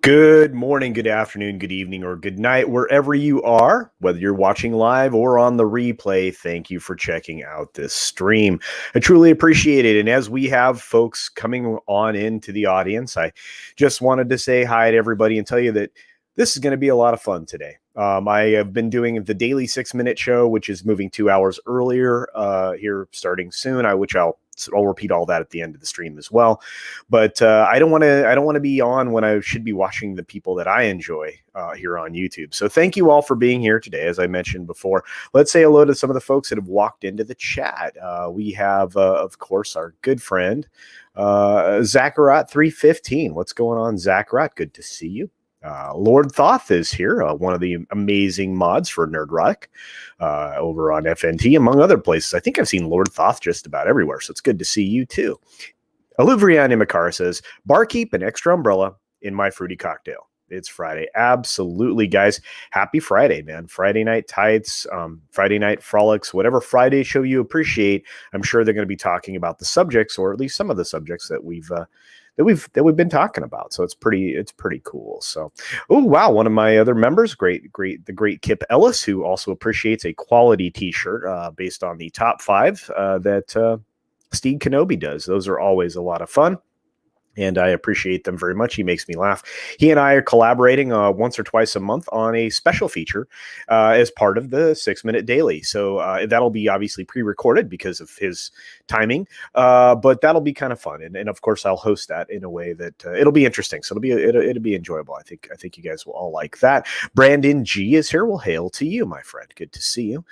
Good morning, good afternoon, good evening, or good night, wherever you are, whether you're watching live or on the replay. Thank you for checking out this stream. I truly appreciate it. And as we have folks coming on into the audience, I just wanted to say hi to everybody and tell you that this is going to be a lot of fun today. I have been doing the daily 6-minute show, which is moving 2 hours earlier here starting soon, which I'll repeat all that at the end of the stream as well. But I don't want to be on when I should be watching the people that I enjoy here on YouTube. So thank you all for being here today. As I mentioned before, let's say hello to some of the folks that have walked into the chat. We have, of course, our good friend Zacharat315. What's going on, Zacharat? Good to see you. Lord Thoth is here, one of the amazing mods for Nerdrotic over on FNT, among other places. I think I've seen Lord Thoth just about everywhere, so it's good to see you too. Olivrian Imakar says, barkeep an extra umbrella in my fruity cocktail. It's Friday. Absolutely, guys. Happy Friday, man. Friday night tights, Friday night frolics, whatever Friday show you appreciate. I'm sure they're going to be talking about the subjects, or at least some of the subjects that we've been talking about. So it's pretty cool. So, oh wow, one of my other members, the great Kip Ellis, who also appreciates a quality T-shirt based on the top 5 that Steve Kenobi does. Those are always a lot of fun, and I appreciate them very much. He makes me laugh. He and I are collaborating once or twice a month on a special feature as part of the 6-minute daily. So that'll be obviously pre-recorded because of his timing, but that'll be kind of fun. And of course, I'll host that in a way that it'll be interesting. So it'll be enjoyable. I think you guys will all like that. Brandon G is here. Well, hail to you, my friend. Good to see you.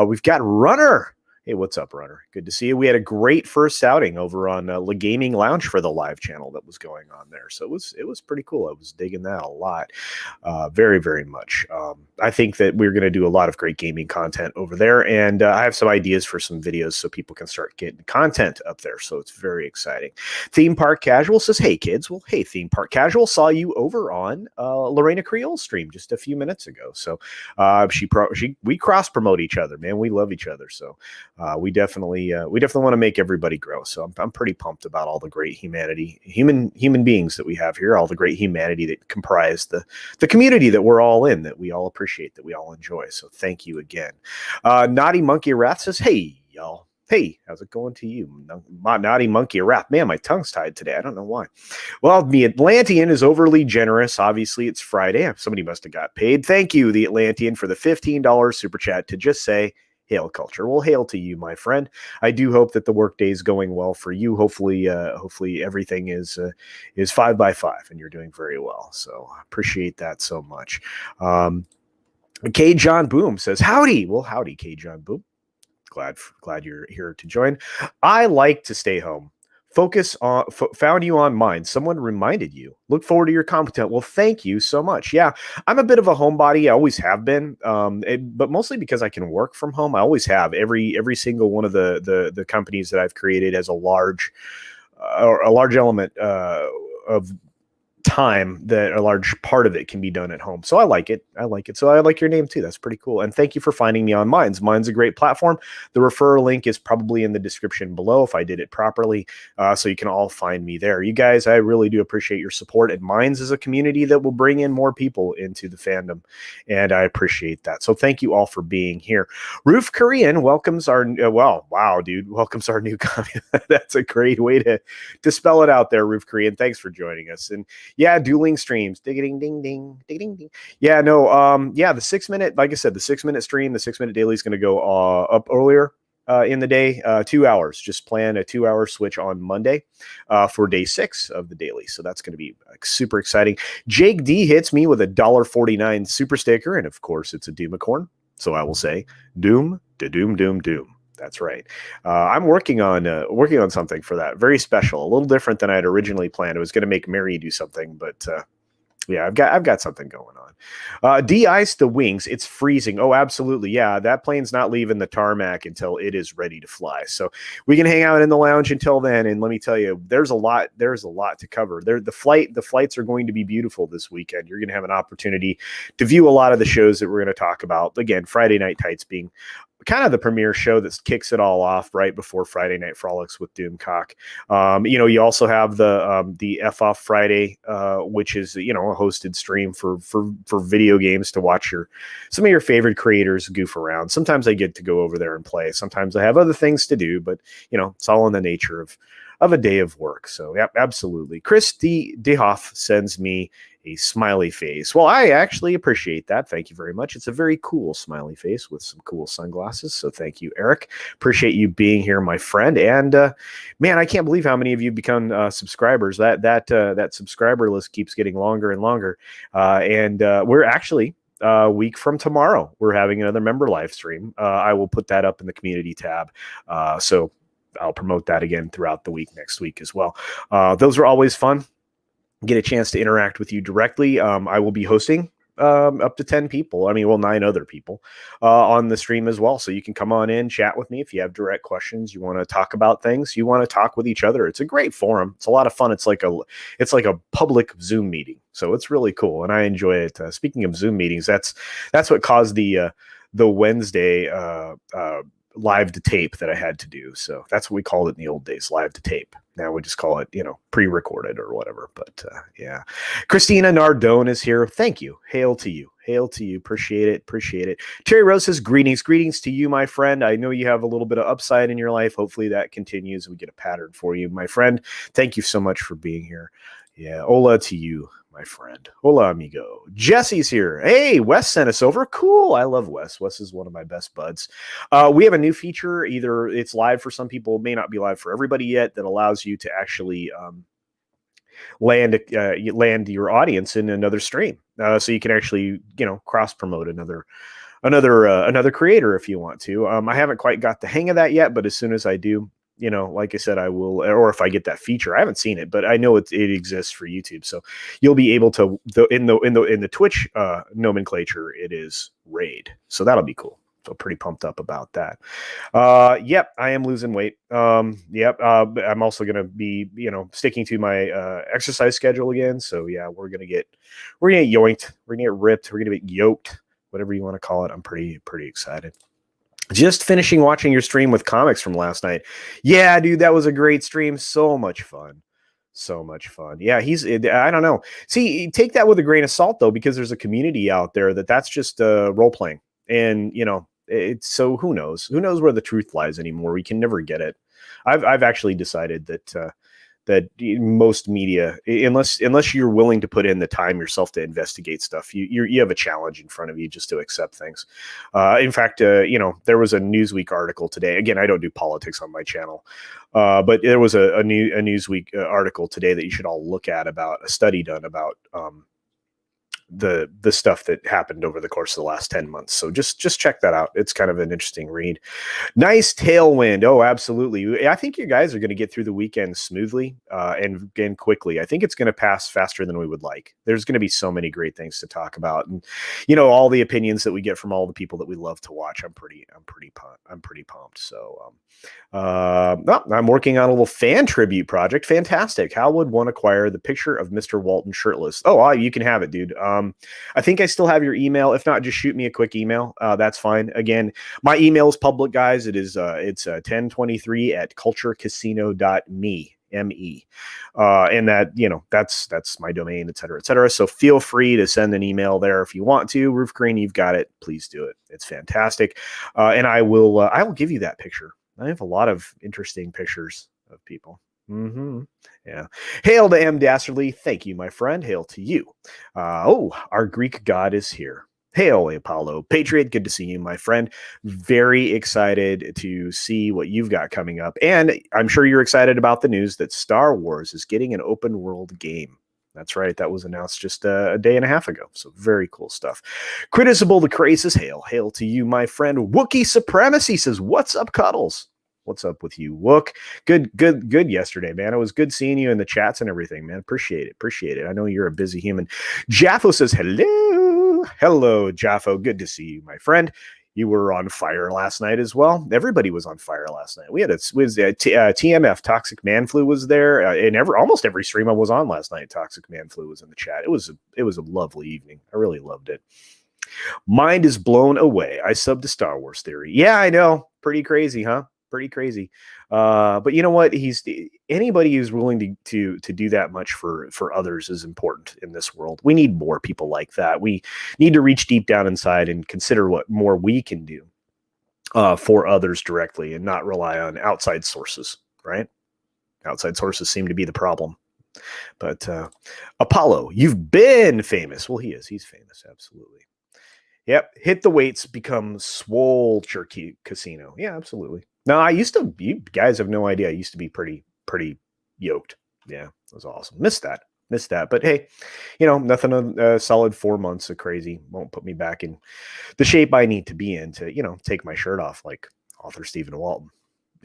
We've got Runner. Hey, what's up, Runner? Good to see you. We had a great first outing over on Le Gaming Lounge for the live channel that was going on there. So it was pretty cool. I was digging that a lot. Very, very much. I think that we're going to do a lot of great gaming content over there. And I have some ideas for some videos so people can start getting content up there. So it's very exciting. Theme Park Casual says, hey, kids. Well, hey, Theme Park Casual. Saw you over on Lorena Creole's stream just a few minutes ago. So we cross-promote each other, man. We love each other. So we definitely want to make everybody grow. So I'm pretty pumped about all the great human beings that we have here, all the great humanity that comprise the community that we're all in, that we all appreciate, that we all enjoy. So thank you again. Naughty Monkey Wrath says, hey, y'all. Hey, how's it going to you? Naughty Monkey Wrath. Man, my tongue's tied today. I don't know why. Well, the Atlantean is overly generous. Obviously, it's Friday. Somebody must have got paid. Thank you, the Atlantean, for the $15 super chat to just say, hail culture. Well, hail to you, my friend. I do hope that the workday is going well for you. Hopefully everything is 5 by 5 and you're doing very well. So I appreciate that so much. K. John Boom says, howdy. Well, howdy, K. John Boom. Glad you're here to join. I like to stay home. Focus on found you on mine. Someone reminded you. Look forward to your content. Well, thank you so much. Yeah, I'm a bit of a homebody. I always have been, but mostly because I can work from home. I always have. Every single one of the companies that I've created has a large element of time that a large part of it can be done at home. So I like it. So I like your name too. That's pretty cool. And thank you for finding me on Minds. Minds a great platform. The referral link is probably in the description below if I did it properly. So you can all find me there. You guys, I really do appreciate your support. And Minds is a community that will bring in more people into the fandom. And I appreciate that. So thank you all for being here. Roof Korean welcomes our, welcomes our new comment. That's a great way to spell it out there, Roof Korean. Thanks for joining us. And yeah, dueling streams. Ding, ding, ding, ding, ding, ding. Yeah, no, the 6-minute, like I said, the 6-minute stream, the 6-minute daily is going to go up earlier in the day, 2 hours. Just plan a 2-hour switch on Monday for day 6 of the daily. So that's going to be super exciting. Jake D hits me with a $1.49 super sticker. And of course, it's a Doomicorn. So I will say, doom, da doom, doom, doom. That's right. I'm working on something for that. Very special, a little different than I had originally planned. I was going to make Mary do something, but yeah, I've got something going on. De-ice the wings. It's freezing. Oh, absolutely. Yeah, that plane's not leaving the tarmac until it is ready to fly. So we can hang out in the lounge until then. And let me tell you, there's a lot to cover. The flights are going to be beautiful this weekend. You're going to have an opportunity to view a lot of the shows that we're going to talk about. Again, Friday Night Tights being kind of the premier show that kicks it all off right before Friday Night Frolics with Doomcock. You also have the F Off Friday, which is a hosted stream for video games to watch some of your favorite creators goof around. Sometimes I get to go over there and play. Sometimes I have other things to do, but it's all in the nature of a day of work. So yeah, absolutely. Chris DeHoff sends me a smiley face. Well, I actually appreciate that. Thank you very much. It's a very cool smiley face with some cool sunglasses. So thank you, Eric. Appreciate you being here, my friend. And man, I can't believe how many of you become subscribers. That subscriber list keeps getting longer and longer. And we're actually a week from tomorrow, we're having another member live stream. I will put that up in the community tab. So I'll promote that again throughout the week next week as well. Those are always fun. Get a chance to interact with you directly. I will be hosting up to 10 people. 9 other people on the stream as well. So you can come on in, chat with me if you have direct questions. You want to talk about things. You want to talk with each other. It's a great forum. It's a lot of fun. It's like a public Zoom meeting. So it's really cool, and I enjoy it. Speaking of Zoom meetings, that's what caused the Wednesday live to tape that I had to do. So that's what we called it in the old days, live to tape. Now we just call it, pre-recorded or whatever. But yeah, Christina Nardone is here. Thank you. Hail to you. Hail to you. Appreciate it. Terry Rose says, greetings to you, my friend. I know you have a little bit of upside in your life. Hopefully that continues. We get a pattern for you, my friend. Thank you so much for being here. Yeah. Hola to you, my friend. Hola, amigo. Jesse's here. Hey, Wes sent us over. Cool. I love Wes. Wes is one of my best buds. We have a new feature. Either it's live for some people, it may not be live for everybody yet, that allows you to actually land your audience in another stream. So you can actually, cross promote another creator if you want to. I haven't quite got the hang of that yet, but as soon as I do, like I said, I will, or if I get that feature, I haven't seen it, but I know it exists for YouTube. So you'll be able to, in the Twitch nomenclature, it is raid. So that'll be cool. So pretty pumped up about that. Yep, I am losing weight. Yep, I'm also going to be, sticking to my exercise schedule again. So yeah, we're going to get yoinked. We're going to get ripped. We're going to get yoked, whatever you want to call it. I'm pretty excited. Just finishing watching your stream with comics from last night. Yeah, dude, that was a great stream. So much fun. Yeah, I don't know. See, take that with a grain of salt, though, because there's a community out there that's just role playing. And, it's so who knows where the truth lies anymore. We can never get it. I've actually decided that most media, unless you're willing to put in the time yourself to investigate stuff, you have a challenge in front of you just to accept things. In fact, there was a Newsweek article today. Again, I don't do politics on my channel, but there was a Newsweek article today that you should all look at about a study done about the stuff that happened over the course of the last 10 months. So just check that out. It's kind of an interesting read. Nice tailwind. Oh, absolutely. I think you guys are going to get through the weekend smoothly and quickly. I think it's going to pass faster than we would like. There's going to be so many great things to talk about, and all the opinions that we get from all the people that we love to watch. I'm pretty pumped. So I'm working on a little fan tribute project. Fantastic. How would one acquire the picture of Mr. Walton shirtless? Oh, you can have it, dude. I think I still have your email. If not, just shoot me a quick email. That's fine. Again, my email is public, guys. It's 1023 at culturecasino.me. And that, that's my domain, et cetera. So feel free to send an email there if you want to. Roof Green, you've got it. Please do it. It's fantastic. And I will give you that picture. I have a lot of interesting pictures of people. Yeah. Hail to M. Dasserly. Thank you, my friend. Hail to you. Our Greek god is here. Hail, Apollo Patriot. Good to see you, my friend. Very excited to see what you've got coming up. And I'm sure you're excited about the news that Star Wars is getting an open world game. That's right. That was announced just a day and a half ago. So very cool stuff. Criticible the Craze is hail to you, my friend. Wookiee Supremacy says, what's up, Cuddles? What's up with you, Wook? Good yesterday, man. It was good seeing you in the chats and everything, man. Appreciate it. I know you're a busy human. Jaffo says, hello, Jaffo. Good to see you, my friend. You were on fire last night as well. Everybody was on fire last night. TMF, Toxic Man Flu was there. And almost every stream I was on last night, Toxic Man Flu was in the chat. It was a lovely evening. I really loved it. Mind is blown away. I sub to Star Wars Theory. Yeah, I know. Pretty crazy, huh? Pretty crazy. But you know what? Anybody who's willing to do that much for others is important in this world. We need more people like that. We need to reach deep down inside and consider what more we can do for others directly, and not rely on outside sources. Right? Outside sources seem to be the problem. But Apollo, you've been famous. Well, he is. He's famous. Absolutely. Yep. Hit the weights, become swole jerky casino. Yeah, absolutely. No, you guys have no idea. I used to be pretty yoked. Yeah, it was awesome. Missed that. But hey, nothing a solid 4 months of crazy won't put me back in the shape I need to be in to, take my shirt off like author Stephen Walton.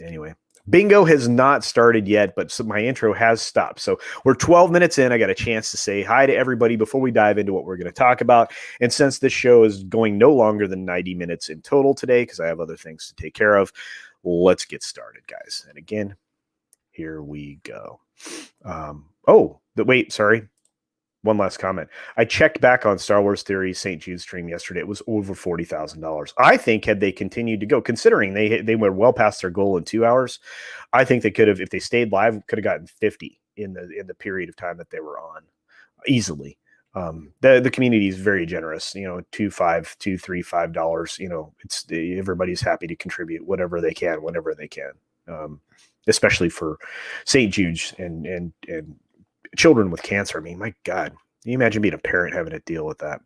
Anyway, bingo has not started yet, but my intro has stopped. So we're 12 minutes in. I got a chance to say hi to everybody before we dive into what we're going to talk about. And since this show is going no longer than 90 minutes in total today, because I have other things to take care of, let's get started, guys. And again, here we go. Sorry. One last comment. I checked back on Star Wars Theory St. Jude's stream yesterday. It was over $40,000. I think had they continued to go, considering they were well past their goal in 2 hours, I think they could have, if they stayed live, could have gotten 50 in the period of time that they were on easily. The community is very generous. $2, $5, $2, $3, $5. It's everybody's happy to contribute whatever they can, whenever they can. Especially for St. Jude's and children with cancer. I mean, my God, can you imagine being a parent having to deal with that,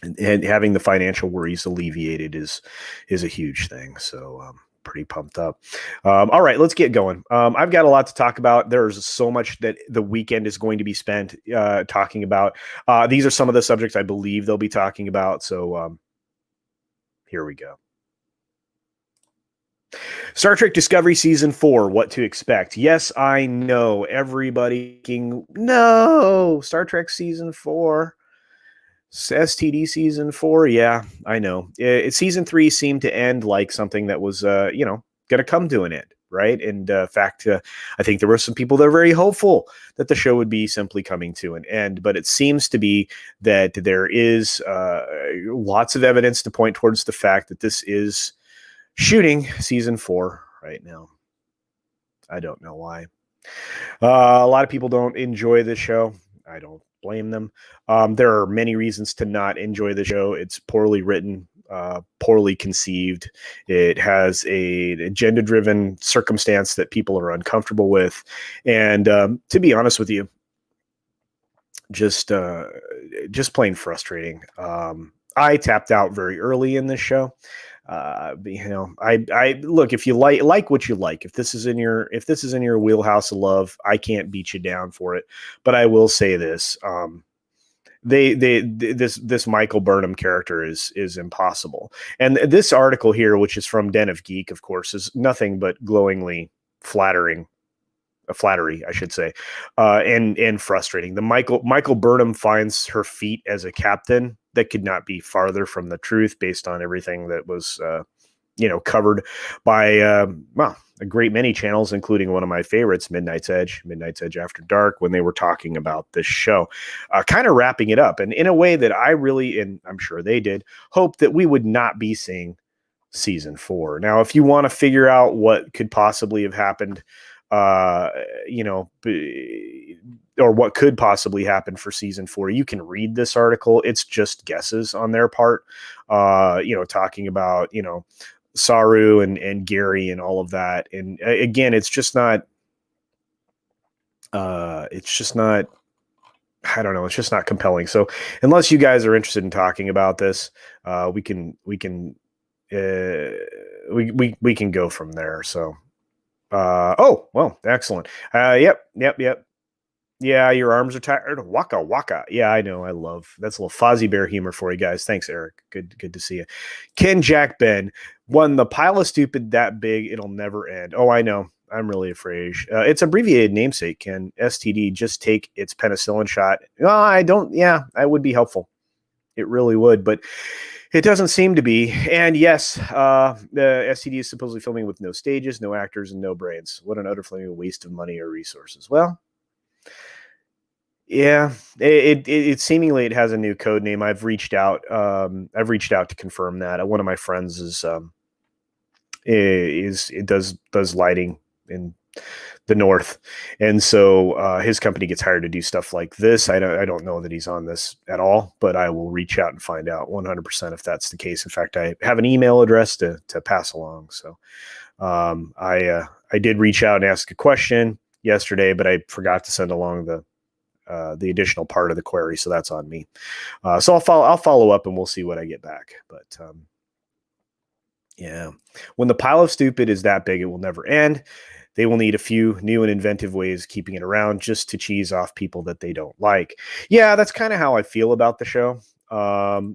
and having the financial worries alleviated is a huge thing. So pretty pumped up. All right, let's get going. I've got a lot to talk about. There's so much that the weekend is going to be spent talking about. These are some of the subjects I believe they'll be talking about. So here we go. Star Trek Discovery Season 4, what to expect. Yes, I know. Everybody no. Star Trek Season 4. STD Season 4. Yeah, I know. Season 3 seemed to end like something that was, going to come to an end, right? And in fact, I think there were some people that are very hopeful that the show would be simply coming to an end. But it seems to be that there is lots of evidence to point towards the fact that this is shooting Season 4 right now. I don't know why. A lot of people don't enjoy the show. I don't blame them. There are many reasons to not enjoy the show. It's poorly written, poorly conceived. It has a agenda-driven circumstance that people are uncomfortable with. And to be honest with you, just plain frustrating. I tapped out very early in this show. I look, if you like what you like, if this is in your wheelhouse of love, I can't beat you down for it. But I will say this: this Michael Burnham character is impossible. And this article here, which is from Den of Geek, of course, is nothing but glowingly flattering. Flattery, I should say, and frustrating. The Michael Burnham finds her feat as a captain that could not be farther from the truth, based on everything that was, covered by a great many channels, including one of my favorites, Midnight's Edge After Dark, when they were talking about this show, kind of wrapping it up, and in a way that I really, and I'm sure they did, hope that we would not be seeing Season 4. Now, if you want to figure out what could possibly have happened, or what could possibly happen for Season 4, you can read this article. It's just guesses on their part, talking about, Saru and Gary and all of that. And again, it's just not, I don't know. It's just not compelling. So unless you guys are interested in talking about this, we can go from there. So, well, excellent. Yep. Yeah, your arms are tired. Waka waka. Yeah, I know. I love that's a little Fozzie Bear humor for you guys. Thanks, Eric. Good to see you. Ken Jack Ben, when the pile of stupid that big, it'll never end. Oh, I know. I'm really afraid. It's abbreviated namesake, Ken. STD. Just take its penicillin shot. I don't. Yeah, that would be helpful. It really would, but it doesn't seem to be. And yes, the STD is supposedly filming with no stages, no actors, and no brains. What an utter flaming waste of money or resources. Well, Yeah, it seemingly it has a new code name. I've reached out. I've reached out to confirm that. One of my friends is it does lighting in the north, and so his company gets hired to do stuff like this. I don't know that he's on this at all, but I will reach out and find out 100% if that's the case. In fact, I have an email address to pass along. So I did reach out and ask a question yesterday, but I forgot to send along the additional part of the query, so that's on me. So I'll follow up and we'll see what I get back. But yeah, when the pile of stupid is that big, it will never end. They will need a few new and inventive ways of keeping it around just to cheese off people that they don't like. Yeah, that's kind of how I feel about the show.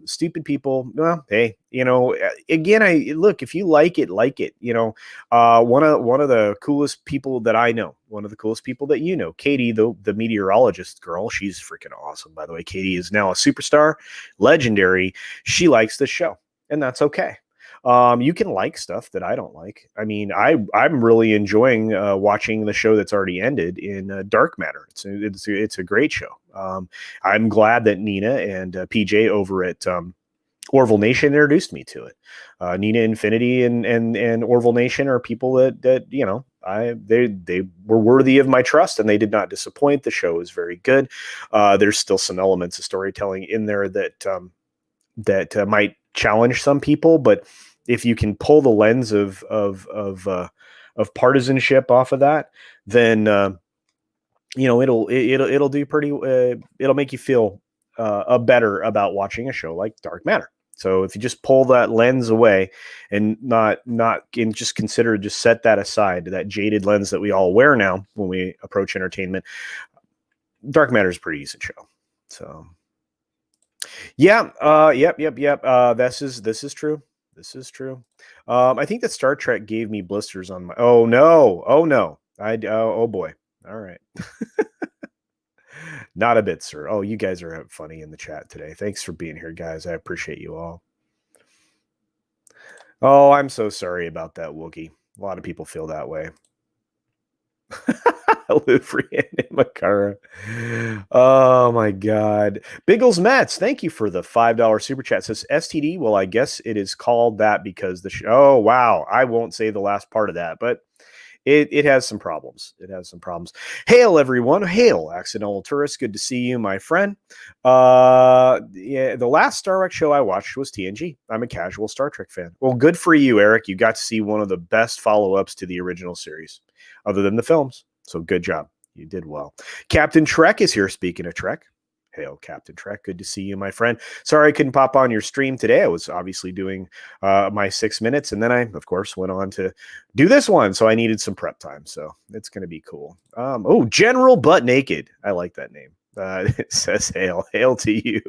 Stupid people, well, hey, again, I look, if you like it, like it. One of the coolest people that I know, one of the coolest people that you know, Katie, the meteorologist girl, she's freaking awesome, by the way. Katie is now a superstar, legendary. She likes this show, and that's okay. You can like stuff that I don't like. I mean, I'm really enjoying watching the show that's already ended in Dark Matter. It's a great show. I'm glad that Nina and PJ over at Orville Nation introduced me to it. Nina Infinity and Orville Nation are people that they were worthy of my trust, and they did not disappoint. The show is very good. There's still some elements of storytelling in there that might challenge some people, but if you can pull the lens of partisanship off of that, then it'll do pretty. It'll make you feel better about watching a show like Dark Matter. So if you just pull that lens away and not and just consider, just set that aside, that jaded lens that we all wear now when we approach entertainment, Dark Matter is a pretty decent show. So yeah, yep. This is true. This is true. I think that Star Trek gave me blisters on my. Oh no! Oh no! Oh boy! All right. Not a bit, sir. Oh, you guys are funny in the chat today. Thanks for being here, guys. I appreciate you all. Oh, I'm so sorry about that, Wookie. A lot of people feel that way. Lufrian and Makara. Oh my God. Biggles Mets, thank you for the $5 super chat. It says STD. Well, I guess it is called that because oh wow. I won't say the last part of that, but it has some problems. It has some problems. Hail, everyone. Hail, Accidental Tourist. Good to see you, my friend. Yeah, the last Star Trek show I watched was TNG. I'm a casual Star Trek fan. Well, good for you, Eric. You got to see one of the best follow-ups to the original series, other than the films. So good job. You did well. Captain Trek is here. Speaking of Trek. Hail, Captain Trek. Good to see you, my friend. Sorry I couldn't pop on your stream today. I was obviously doing my 6 minutes, and then I, of course, went on to do this one. So I needed some prep time. So it's going to be cool. Oh, General Butt Naked. I like that name. It says hail. Hail to you.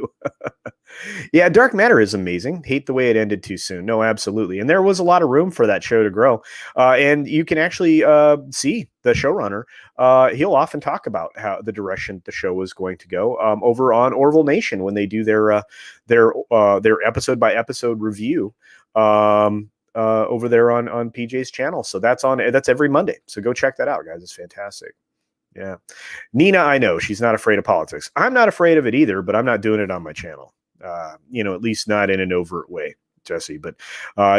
Yeah, Dark Matter is amazing. Hate the way it ended too soon. No, absolutely. And there was a lot of room for that show to grow. And you can actually see the showrunner. He'll often talk about how the direction the show was going to go over on Orville Nation when they do their episode by episode review over there on PJ's channel. So that's every Monday. So go check that out, guys. It's fantastic. Yeah. Nina, I know she's not afraid of politics. I'm not afraid of it either, but I'm not doing it on my channel. At least not in an overt way, Jesse. But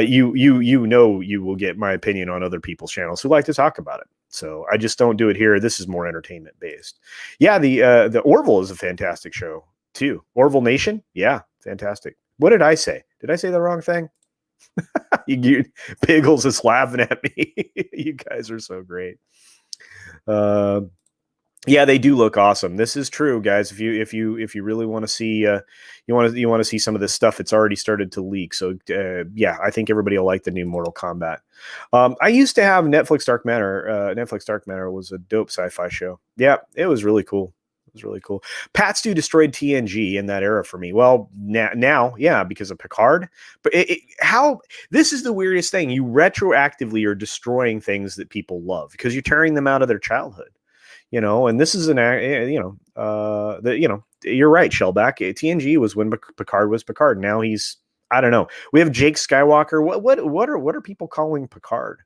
you will get my opinion on other people's channels who like to talk about it. So I just don't do it here. This is more entertainment based. Yeah, the Orville is a fantastic show too. Orville Nation, yeah, fantastic. What did I say? Did I say the wrong thing? Piggles is laughing at me. You guys are so great. Yeah, they do look awesome. This is true, guys. If you really want to see you want to see some of this stuff, it's already started to leak. So yeah, I think everybody will like the new Mortal Kombat. I used to have Netflix Dark Matter. Netflix Dark Matter was a dope sci-fi show. Yeah, it was really cool. It was really cool. Pat Stu destroyed TNG in that era for me. Well, now, yeah, because of Picard. But this is the weirdest thing. You retroactively are destroying things that people love because you're tearing them out of their childhood. And this is you're right, Shellback. TNG was when Picard was Picard. Now he's, I don't know. We have Jake Skywalker. What are people calling Picard?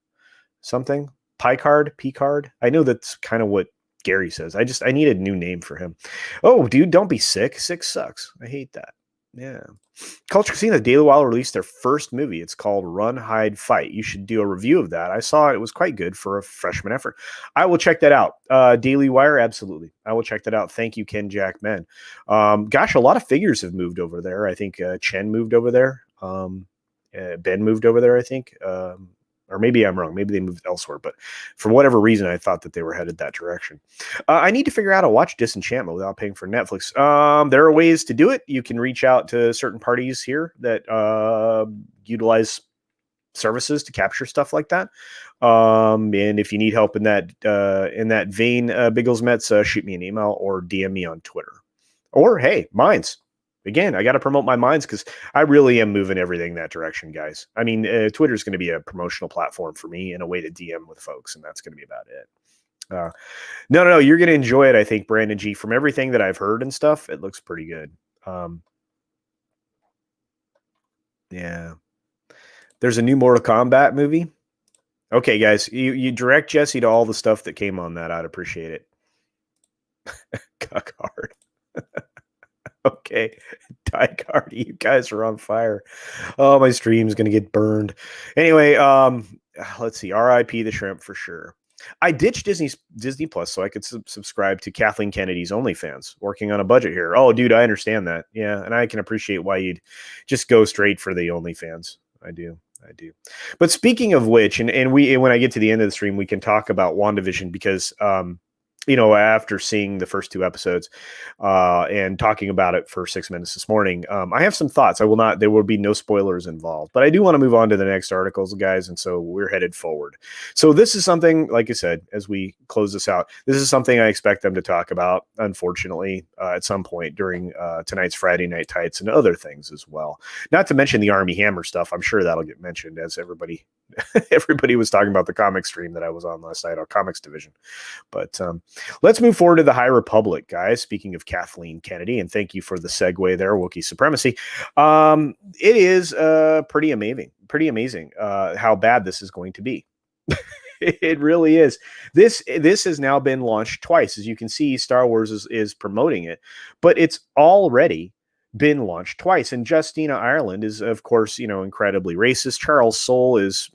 Something? Picard? I know that's kind of what Gary says. I need a new name for him. Oh, dude, don't be sick. Sick sucks. I hate that. Yeah. Culture Casino, Daily Wire released their first movie. It's called Run, Hide, Fight. You should do a review of that. I saw it. It was quite good for a freshman effort. I will check that out. Daily Wire, absolutely. I will check that out. Thank you, Ken Jack Men. Gosh, a lot of figures have moved over there. I think Chen moved over there. Ben moved over there, I think. Or maybe I'm wrong. Maybe they moved elsewhere. But for whatever reason, I thought that they were headed that direction. I need to figure out how to watch Disenchantment without paying for Netflix. There are ways to do it. You can reach out to certain parties here that utilize services to capture stuff like that. And if you need help in that vein, Bigglesmets, shoot me an email or DM me on Twitter. Or, hey, Minds. Again, I got to promote my Minds because I really am moving everything that direction, guys. I mean, Twitter is going to be a promotional platform for me and a way to DM with folks, and that's going to be about it. No, you're going to enjoy it, I think, Brandon G. From everything that I've heard and stuff, it looks pretty good. Yeah. There's a new Mortal Kombat movie. Okay, guys, you direct Jesse to all the stuff that came on that. I'd appreciate it. Cuck hard. Okay, Die Cardi, you guys are on fire. Oh, my stream's gonna get burned. Anyway, let's see. R.I.P. the shrimp for sure. I ditched Disney Plus so I could subscribe to Kathleen Kennedy's OnlyFans. Working on a budget here. Oh, dude, I understand that. Yeah, and I can appreciate why you'd just go straight for the OnlyFans. I do. But speaking of which, and when I get to the end of the stream, we can talk about WandaVision because after seeing the first two episodes and talking about it for 6 minutes this morning, I have some thoughts. There will be no spoilers involved, but I do want to move on to the next articles, guys. And so we're headed forward. So this is something, like I said, as we close this out, this is something I expect them to talk about, unfortunately, at some point during tonight's Friday Night Tights and other things as well. Not to mention the Army Hammer stuff. I'm sure that'll get mentioned as everybody was talking about the comic stream that I was on last night, our comics division. But let's move forward to the High Republic, guys. Speaking of Kathleen Kennedy, and thank you for the segue there, Wookiee Supremacy. It is pretty amazing how bad this is going to be. It really is. This has now been launched twice. As you can see, Star Wars is promoting it, but it's already been launched twice. And Justina Ireland is, of course, incredibly racist. Charles Soule is...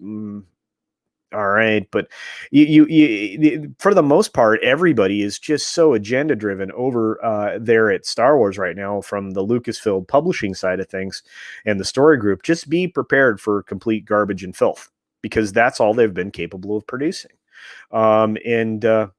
all right, but you for the most part, everybody is just so agenda driven over there at Star Wars right now from the Lucasfilm publishing side of things and the story group. Just be prepared for complete garbage and filth because that's all they've been capable of producing. You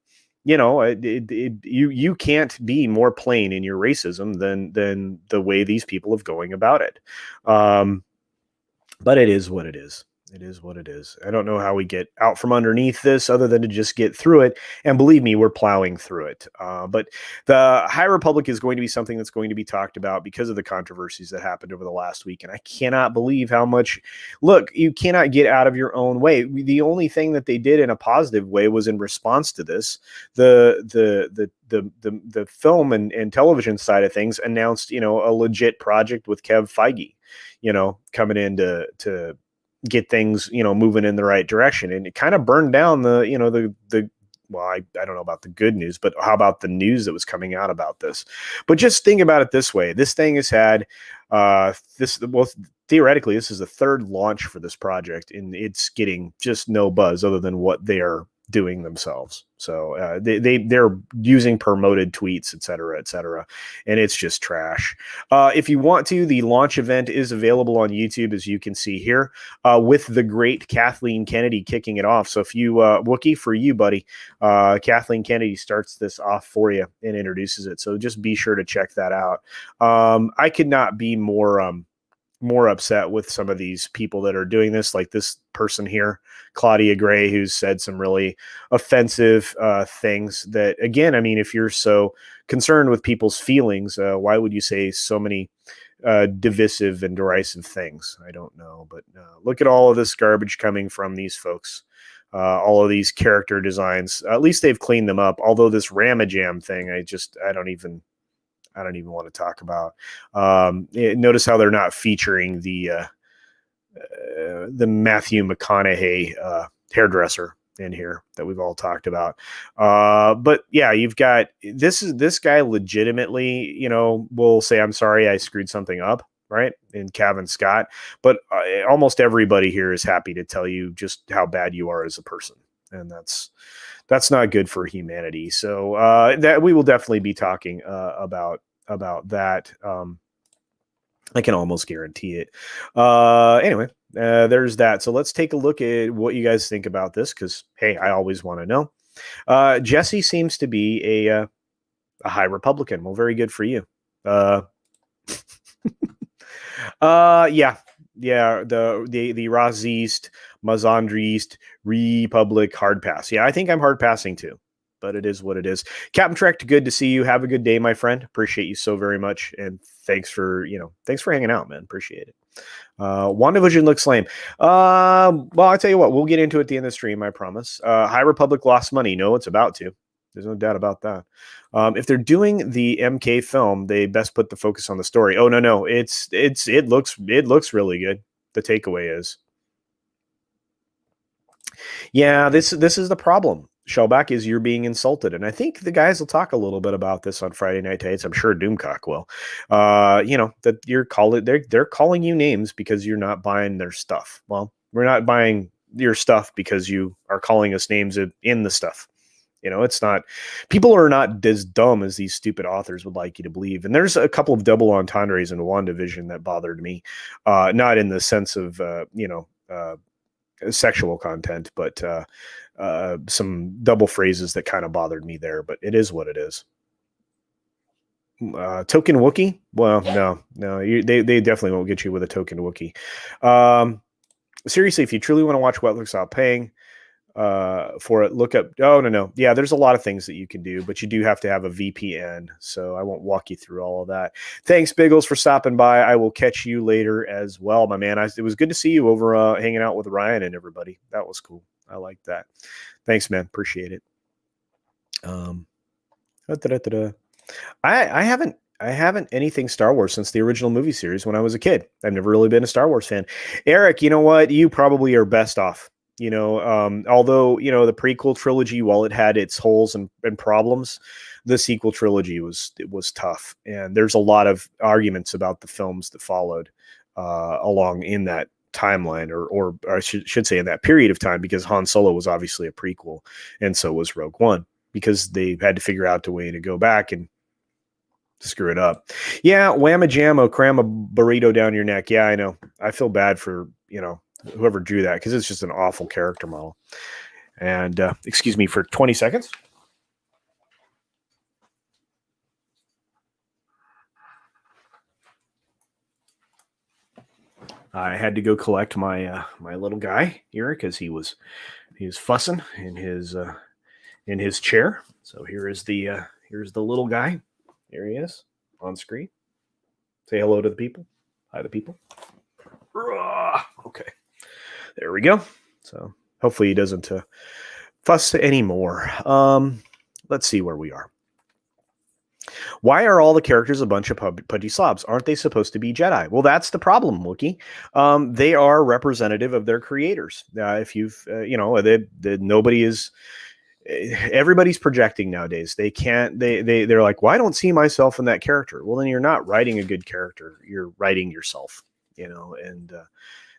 can't be more plain in your racism than the way these people have going about it. But it is what it is. It is what it is. I don't know how we get out from underneath this other than to just get through it. And believe me, we're plowing through it. But the High Republic is going to be something that's going to be talked about because of the controversies that happened over the last week. And I cannot believe how much, look, you cannot get out of your own way. The only thing that they did in a positive way was in response to this. The film and television side of things announced, a legit project with Kev Feige, coming in to get things, moving in the right direction. And it kind of burned down the well, I don't know about the good news, but how about the news that was coming out about this? But just think about it this way. This thing has had theoretically, this is the third launch for this project, and it's getting just no buzz other than what they are doing themselves. So they're using promoted tweets, et cetera, and it's just trash. If you want to, the launch event is available on YouTube, as you can see here, with the great Kathleen Kennedy kicking it off. So if you, Wookiee, for you, buddy, Kathleen Kennedy starts this off for you and introduces it. So just be sure to check that out. I could not be more upset with some of these people that are doing this, like this person here, Claudia Gray, who's said some really offensive things that, again, I mean, if you're so concerned with people's feelings, why would you say so many divisive and derisive ththings? I don't know, but look at all of this garbage coming from these folks. All of these character designs, at least they've cleaned them up. Although this Ramajam thing, I don't even want to talk about. Notice how they're not featuring the Matthew McConaughey hairdresser. in here that we've all talked about. But yeah, you've got this guy legitimately, will say, I'm sorry, I screwed something up, right? In Cavan Scott. But almost everybody here is happy to tell you just how bad you are as a person. And that's not good for humanity. So that we will definitely be talking about that. I can almost guarantee it. Anyway, there's that. So let's take a look at what you guys think about this, because hey, I always want to know. Jesse seems to be a high Republican. Well, very good for you. Yeah. The Razist, Mazandrist, Republic hard pass. Yeah, I think I'm hard passing too, but it is what it is. Captain Trek, good to see you. Have a good day, my friend. Appreciate you so very much, and thanks for hanging out, man. Appreciate it. WandaVision looks lame. Well, I'll tell you what, we'll get into it at the end of the stream, I promise. High Republic lost money. No, it's about to. There's no doubt about that. If they're doing the MK film, they best put the focus on the story. Oh no, it looks really good. The takeaway is, yeah, this is the problem. Shellback, is you're being insulted, and I think the guys will talk a little bit about this on Friday Night Tights. I'm sure Doomcock will. That they're calling you names because you're not buying their stuff. Well, we're not buying your stuff because you are calling us names in the stuff. It's not, people are not as dumb as these stupid authors would like you to believe. And there's a couple of double entendres in WandaVision that bothered me, not in the sense of sexual content, but some double phrases that kind of bothered me there. But it is what it is. Token Wookie? Well, no, they definitely won't get you with a token Wookie. Seriously, if you truly want to watch What Looks Out Paying for it, look up. Oh no, yeah, there's a lot of things that you can do, but you do have to have a VPN. So I won't walk you through all of that. Thanks, Biggles, for stopping by. I will catch you later as well, my man. It was good to see you over hanging out with Ryan and everybody. That was cool. I like that. Thanks, man. Appreciate it. I haven't anything Star Wars since the original movie series when I was a kid. I've never really been a Star Wars fan. Eric, you know what? You probably are best off. Although the prequel trilogy, while it had its holes and problems, the sequel trilogy was tough, and there's a lot of arguments about the films that followed along in that timeline, or I should say in that period of time, because Han Solo was obviously a prequel, and so was Rogue One, because they had to figure out a way to go back and screw it up. Yeah, whamma jammo, cram a burrito down your neck. Yeah, I know. I feel bad for whoever drew that, because it's just an awful character model. And excuse me for 20 seconds. I had to go collect my my little guy here, because he was fussing in his chair. So here's the little guy. Here he is on screen. Say hello to the people. Hi, the people. Okay. There we go. So hopefully he doesn't fuss anymore. Let's see where we are. Why are all the characters a bunch of pudgy slobs? Aren't they supposed to be Jedi? Well, that's the problem, Wookie. They are representative of their creators. If you've, nobody is, everybody's projecting nowadays. They can't, they're like, well, I don't see myself in that character. Well, then you're not writing a good character. You're writing yourself, and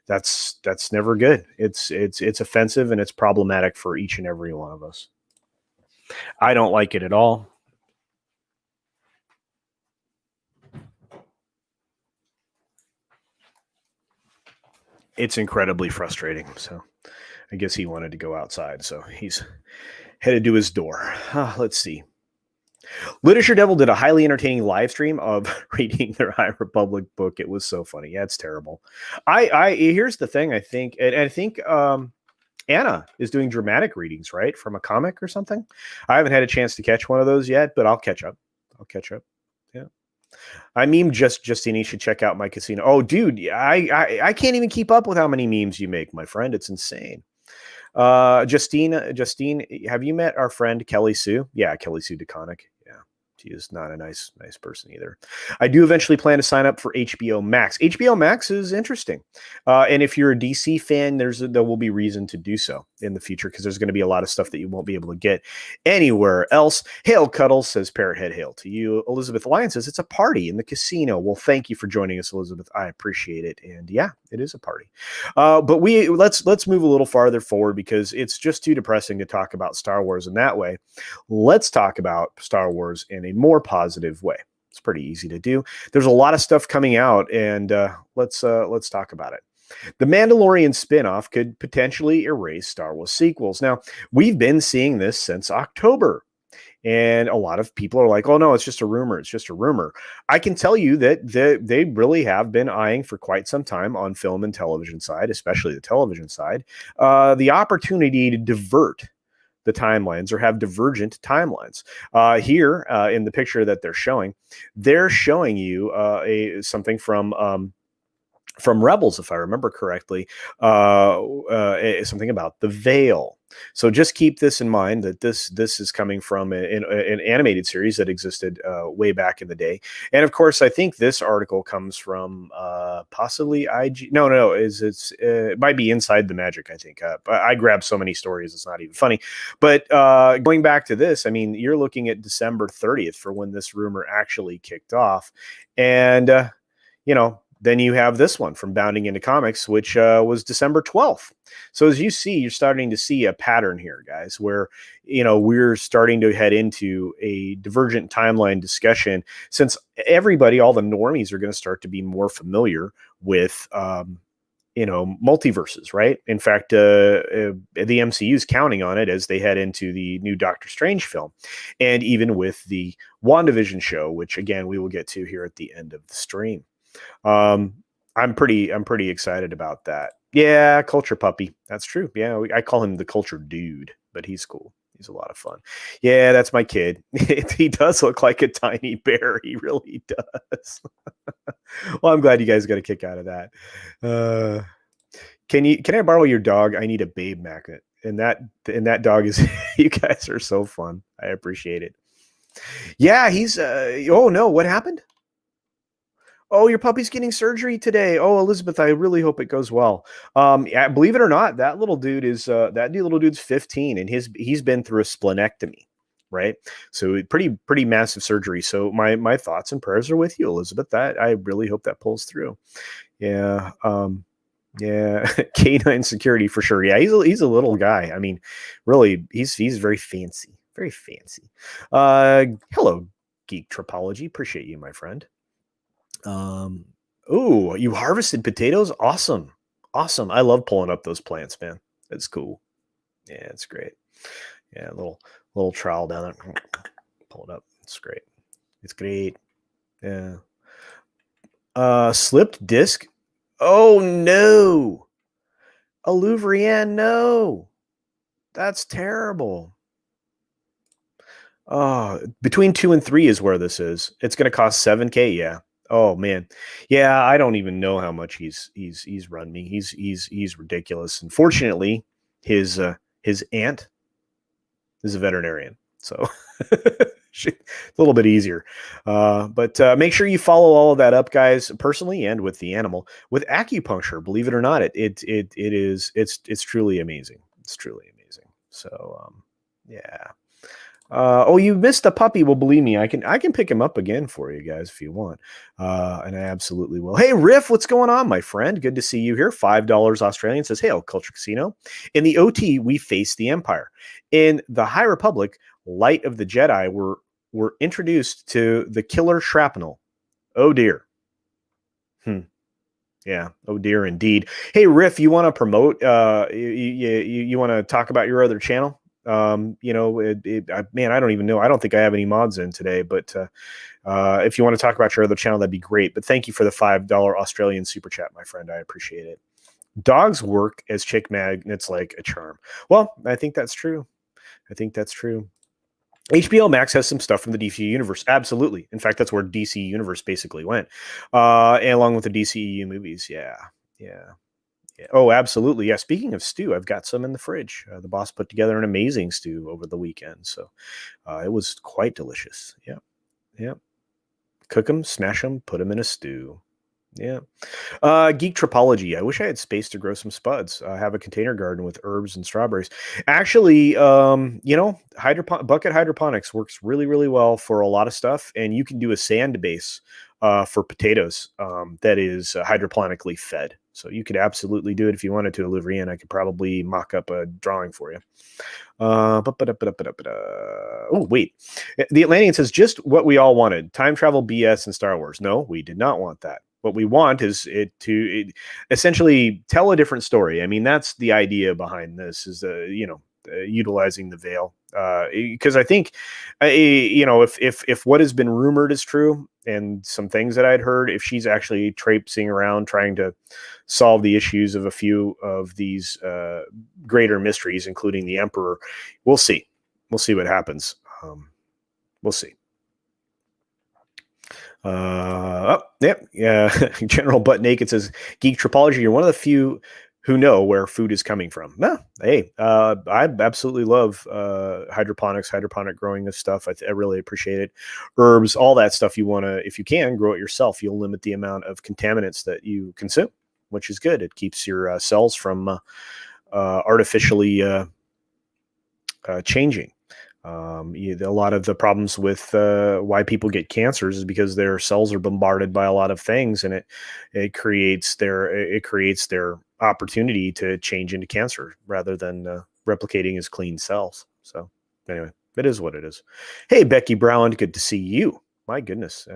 that's never good. It's offensive, and it's problematic for each and every one of us. I don't like it at all. It's incredibly frustrating. So I guess he wanted to go outside, so he's headed to his door. Let's see. Literature Devil did a highly entertaining live stream of reading their High Republic book. It was so funny. Yeah, it's terrible. Here's the thing. I think Anna is doing dramatic readings, right, from a comic or something. I haven't had a chance to catch one of those yet, but I'll catch up. Yeah. I meme Justine. You should check out my casino. Oh, dude, I can't even keep up with how many memes you make, my friend. It's insane. Justine, have you met our friend Kelly Sue? Yeah, Kelly Sue DeConnick. Yeah, He is not a nice person either. I do eventually plan to sign up for HBO Max. HBO Max is interesting. And if you're a DC fan, there will be reason to do so in the future because there's going to be a lot of stuff that you won't be able to get anywhere else. Hail Cuddles says, Parrothead, hail to you. Elizabeth Lyon says, it's a party in the casino. Well, thank you for joining us, Elizabeth. I appreciate it. And yeah, it is a party. But let's move a little farther forward because it's just too depressing to talk about Star Wars in that way. Let's talk about Star Wars in a more positive way. It's pretty easy to do. There's a lot of stuff coming out, and let's talk about it. The Mandalorian spinoff could potentially erase Star Wars sequels. Now, we've been seeing this since October. And a lot of people are like, oh, no, it's just a rumor. It's just a rumor. I can tell you that they really have been eyeing for quite some time on film and television side, especially the television side, the opportunity to divert the timelines or have divergent timelines. Here in the picture that they're showing you something from Rebels, if I remember correctly, something about the veil. So just keep this in mind that this is coming from an animated series that existed way back in the day. And of course, I think this article comes from possibly IG. No, it might be Inside the Magic, I think. But I grabbed so many stories, it's not even funny. But going back to this, I mean, you're looking at December 30th for when this rumor actually kicked off. And, then you have this one from Bounding Into Comics, which was December 12th. So as you see, you're starting to see a pattern here, guys, where, we're starting to head into a divergent timeline discussion since everybody, all the normies are going to start to be more familiar with, multiverses, right? In fact, the MCU is counting on it as they head into the new Doctor Strange film. And even with the WandaVision show, which again, we will get to here at the end of the stream. I'm pretty excited about that. Yeah, culture puppy. That's true. Yeah, I call him the culture dude, but he's cool. He's a lot of fun. Yeah, that's my kid. He does look like a tiny bear. He really does. Well, I'm glad you guys got a kick out of that. Can I borrow your dog? I need a babe magnet. And that dog is you guys are so fun. I appreciate it. Yeah, he's oh no, what happened? Oh, your puppy's getting surgery today. Oh, Elizabeth, I really hope it goes well. Yeah, believe it or not, that little dude's 15 and he's been through a splenectomy, right? So pretty massive surgery. So my thoughts and prayers are with you, Elizabeth. That I really hope that pulls through. Yeah. Yeah, canine security for sure. Yeah, he's a little guy. I mean, really, he's very fancy, very fancy. Hello, Geek Tropology. Appreciate you, my friend. Oh, you harvested potatoes? Awesome. I love pulling up those plants, man. That's cool. Yeah, it's great. Yeah, little trowel down there. Pull it up. It's great. It's great. Yeah. Slipped disc. Oh no. A Louvrian, no. That's terrible. Between 2 and 3 is where this is. It's going to cost $7,000. Yeah. Oh man, yeah. I don't even know how much he's run me. He's ridiculous. Unfortunately, his aunt is a veterinarian, so it's a little bit easier. But make sure you follow all of that up, guys, personally and with the animal with acupuncture. Believe it or not, it's truly amazing. It's truly amazing. So yeah. Oh, you missed a puppy. Well, believe me, I can pick him up again for you guys if you want. And I absolutely will. Hey, Riff, what's going on, my friend? Good to see you here. $5 Australian says, "Hail, Culture Casino. In the OT, we face the Empire. In the High Republic, Light of the Jedi were introduced to the killer shrapnel. Oh dear. Yeah. Oh dear, indeed. Hey, Riff, you want to promote? You want to talk about your other channel? Man, I don't even know. I don't think I have any mods in today, but if you want to talk about your other channel, that'd be great. But thank you for the $5 Australian super chat, my friend. I appreciate it. Dogs work as chick magnets like a charm. Well, I think that's true. HBO Max has some stuff from the DC universe. Absolutely. In fact, that's where DC universe basically went. And along with the DCEU movies. Yeah. Oh, absolutely. Yeah. Speaking of stew, I've got some in the fridge. The boss put together an amazing stew over the weekend. So it was quite delicious. Yeah. Yeah. Cook them, smash them, put them in a stew. Yeah. Geek Tropology. I wish I had space to grow some spuds. I have a container garden with herbs and strawberries. Actually, bucket hydroponics works really, really well for a lot of stuff. And you can do a sand base for potatoes that is hydroponically fed. So you could absolutely do it if you wanted to, Olivia, and I could probably mock up a drawing for you. Oh, wait. The Atlantean says just what we all wanted: time travel BS and Star Wars. No, we did not want that. What we want is it essentially tell a different story. I mean, that's the idea behind this is, utilizing the veil. Because I think, if what has been rumored is true and some things that I'd heard, if she's actually traipsing around trying to solve the issues of a few of these greater mysteries, including the Emperor, we'll see. We'll see what happens. We'll see. Yeah. General Butt Naked says, Geek Tropology, you're one of the few who know where food is coming from. No, hey, I absolutely love hydroponic growing of stuff. I really appreciate it. Herbs, all that stuff you want to, if you can, grow it yourself. You'll limit the amount of contaminants that you consume, which is good. It keeps your cells from artificially changing. A lot of the problems with why people get cancers is because their cells are bombarded by a lot of things, and it creates their opportunity to change into cancer rather than replicating as clean cells. So anyway, it is what it is. Hey, Becky Brown, good to see you. My goodness.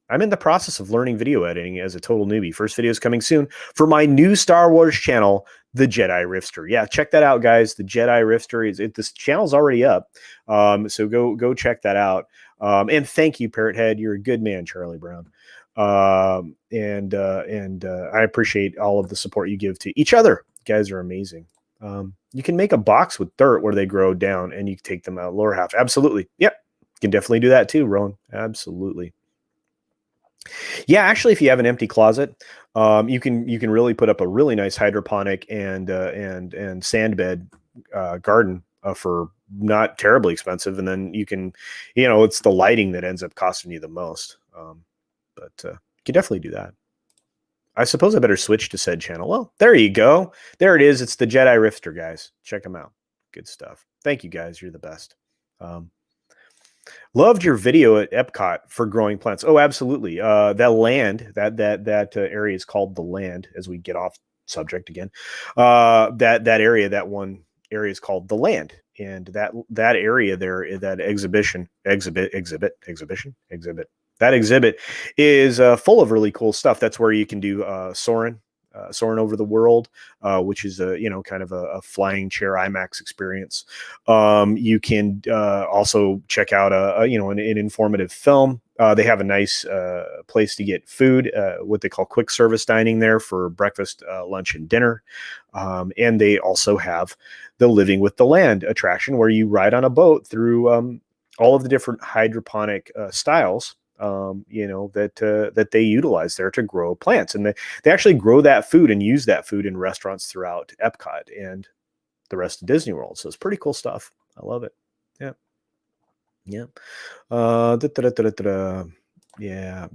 I'm in the process of learning video editing as a total newbie. First video is coming soon for my new Star Wars channel, The Jedi Rifster. Yeah, check that out, guys. The Jedi Rifster this channel's already up. So go check that out. And thank you, Parrot Head. You're a good man, Charlie Brown. And I appreciate all of the support you give to each other. You guys are amazing. You can make a box with dirt where they grow down, and you can take them out lower half. Absolutely. Yep. You can definitely do that too, Rowan. Absolutely. Yeah, actually, if you have an empty closet, you can really put up a really nice hydroponic and sand bed garden for not terribly expensive, and then you can, it's the lighting that ends up costing you the most. But you can definitely do that. I suppose I better switch to said channel. Well, there you go. There it is. It's the Jedi Rifter, guys. Check them out. Good stuff. Thank you, guys. You're the best. Loved your video at Epcot for growing plants. Oh, absolutely. That land, that area is called the Land. As we get off subject again, that area, that one area is called the Land, and that area there, that exhibit that exhibit is full of really cool stuff. That's where you can do soaring over the world, which is kind of a flying chair IMAX experience. You can also check out an informative film. They have a nice place to get food, what they call quick service dining there for breakfast, lunch, and dinner. And they also have the Living with the Land attraction, where you ride on a boat through all of the different hydroponic styles that they utilize there to grow plants. And they actually grow that food and use that food in restaurants throughout Epcot and the rest of Disney World. So it's pretty cool stuff. I love it. Yeah. Yeah. Yeah.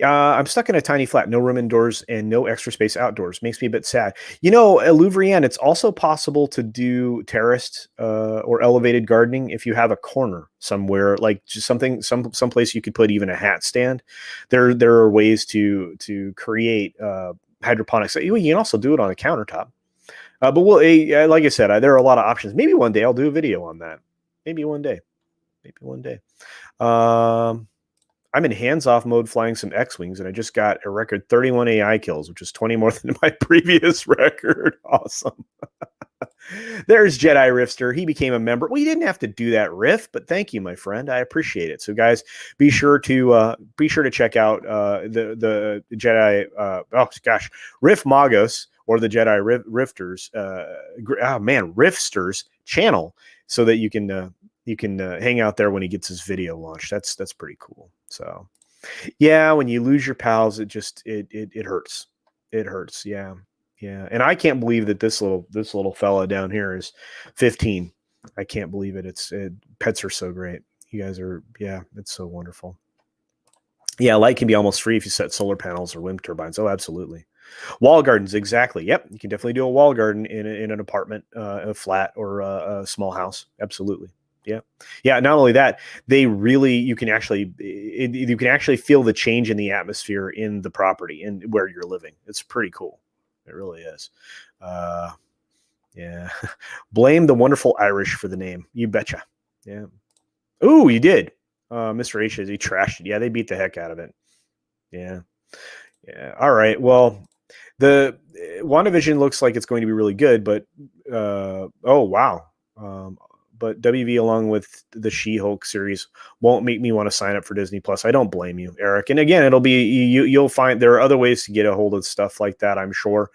I'm stuck in a tiny flat, no room indoors and no extra space outdoors. Makes me a bit sad. Louvrienne, it's also possible to do terraced or elevated gardening if you have a corner somewhere, like just someplace you could put even a hat stand. There are ways to create hydroponics. You can also do it on a countertop. But like I said, there are a lot of options. Maybe one day I'll do a video on that. Maybe one day. I'm in hands-off mode flying some X-Wings, and I just got a record 31 AI kills, which is 20 more than my previous record. Awesome. There's Jedi Rifster. He became a member. We didn't have to do that, Riff, but thank you, my friend. I appreciate it. So, guys, be sure to check out the Jedi. Riff Magos, or the Jedi Rifters. Rifters channel, so that you can hang out there when he gets his video launched. That's pretty cool. So yeah, when you lose your pals, it just it hurts. It hurts. Yeah. And I can't believe that this little fella down here is 15. I can't believe it. Pets are so great. You guys are, yeah, it's so wonderful. Yeah, light can be almost free if you set solar panels or wind turbines. Oh, absolutely. Wall gardens, exactly. Yep, you can definitely do a wall garden in an apartment, a flat, or a small house. Absolutely. Yeah, yeah. Not only that, they really you can actually feel the change in the atmosphere in the property and where you're living. It's pretty cool. It really is. Uh, yeah. Blame the wonderful Irish for the name. You betcha. Yeah. Ooh, you did. Mr. H, he trashed it. Yeah, they beat the heck out of it. Yeah. Yeah. All right. Well, the WandaVision looks like it's going to be really good, but oh wow. Um, but WV along with the She-Hulk series won't make me want to sign up for Disney Plus. I don't blame you, Eric. And again, it'll be you'll find there are other ways to get a hold of stuff like that, I'm sure.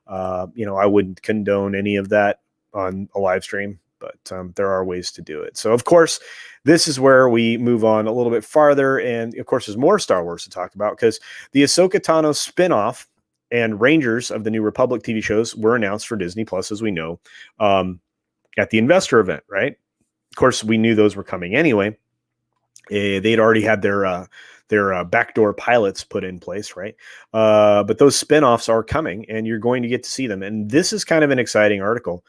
I wouldn't condone any of that on a live stream, but there are ways to do it. So, of course, this is where we move on a little bit farther. And of course, there's more Star Wars to talk about because the Ahsoka Tano spinoff and Rangers of the New Republic TV shows were announced for Disney Plus, as we know, at the investor event, right? Of course, we knew those were coming anyway. They'd already had their backdoor pilots put in place, right? But those spinoffs are coming, and you're going to get to see them. And this is kind of an exciting article.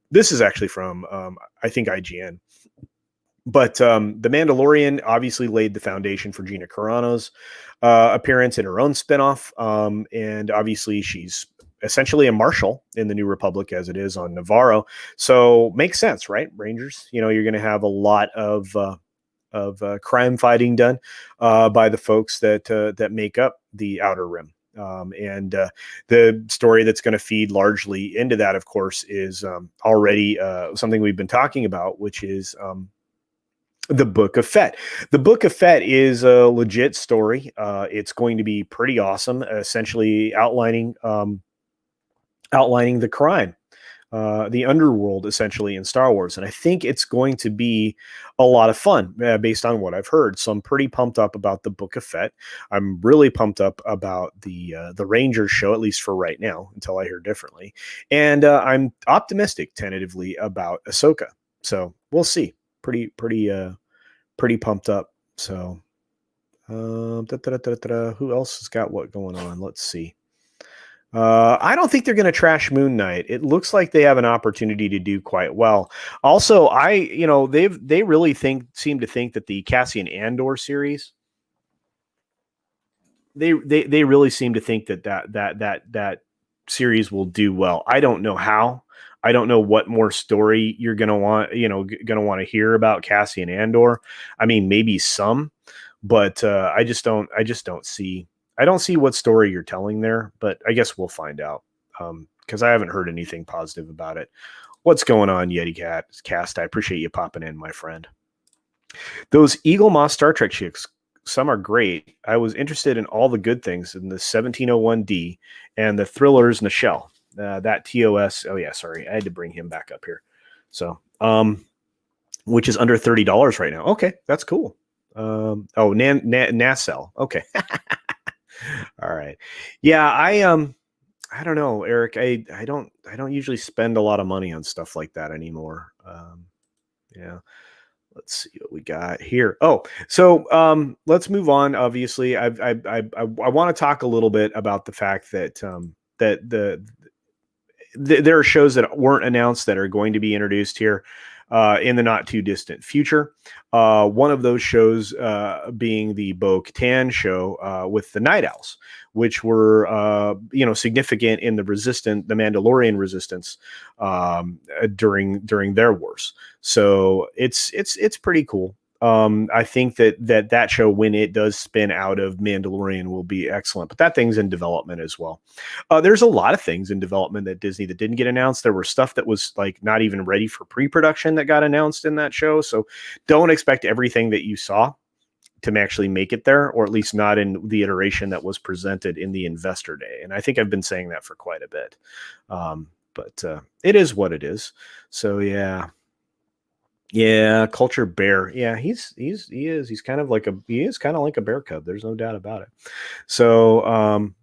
This is actually from I think IGN. But The Mandalorian obviously laid the foundation for Gina Carano's appearance in her own spinoff. And obviously, she's essentially a marshal in the New Republic as it is on Navarro. So makes sense, right? Rangers, you're going to have a lot of crime fighting done by the folks that make up the Outer Rim. And the story that's going to feed largely into that, of course, is already something we've been talking about, which is the Book of Fett. The Book of Fett is a legit story. It's going to be pretty awesome, essentially outlining the crime, the underworld, essentially in Star Wars. And I think it's going to be a lot of fun based on what I've heard. So I'm pretty pumped up about the Book of Fett. I'm really pumped up about the Rangers show, at least for right now, until I hear differently. And I'm optimistic, tentatively, about Ahsoka. So we'll see. Pretty pumped up. So, who else has got what going on? Let's see. I don't think they're going to trash Moon Knight. It looks like they have an opportunity to do quite well. Also, they really seem to think that the Cassian Andor series, they really seem to think that series will do well. I don't know how. I don't know what more story you're going to want to hear about Cassian Andor. I mean, maybe some, but I just don't see. I don't see what story you're telling there, but I guess we'll find out because I haven't heard anything positive about it. What's going on, Yeti Cast? I appreciate you popping in, my friend. Those Eagle Moss Star Trek chicks, some are great. I was interested in all the good things in the 1701D and the thrillers Nichelle. That TOS. Oh yeah, sorry, I had to bring him back up here. So, which is under $30 right now. Okay, that's cool. Nacelle. Okay. All right. Yeah, I don't know, Eric. I don't usually spend a lot of money on stuff like that anymore. Yeah. Let's see what we got here. Oh, so let's move on. Obviously, I want to talk a little bit about the fact that that there are shows that weren't announced that are going to be introduced here in the not too distant future. One of those shows being the Bo-Katan show with the Night Owls, which were significant in the Mandalorian resistance during their wars. So it's pretty cool. I think that show, when it does spin out of Mandalorian, will be excellent. But that thing's in development as well. There's a lot of things in development at Disney that didn't get announced. There were stuff that was like not even ready for pre-production that got announced in that show. So don't expect everything that you saw to actually make it there, or at least not in the iteration that was presented in the Investor Day. And I think I've been saying that for quite a bit. But it is what it is. So yeah. Yeah, Culture Bear. Yeah, he is. He's kind of like a bear cub. There's no doubt about it. So,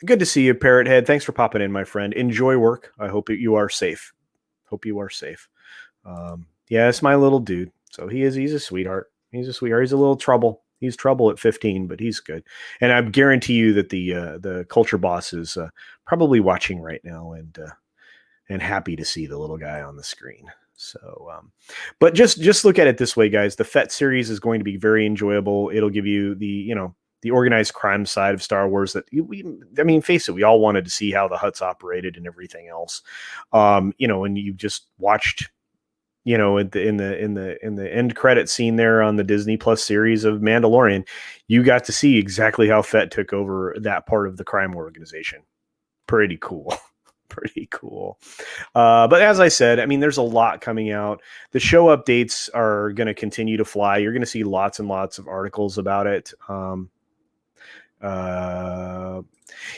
good to see you, Parrot Head. Thanks for popping in, my friend. Enjoy work. I hope you are safe. Hope you are safe. Yeah, it's my little dude. So he's a sweetheart. He's a sweetheart. He's a little trouble. He's trouble at 15, but he's good. And I guarantee you that the culture boss is probably watching right now and happy to see the little guy on the screen. So, but just look at it this way, guys. The FET series is going to be very enjoyable. It'll give you the organized crime side of Star Wars I mean, face it, we all wanted to see how the Hutts operated and everything else. And you just watched, in the end credit scene there on the Disney Plus series of Mandalorian, you got to see exactly how FET took over that part of the crime organization. Pretty cool. Pretty cool. But as I said, I mean, there's a lot coming out. The show updates are going to continue to fly. You're going to see lots and lots of articles about it.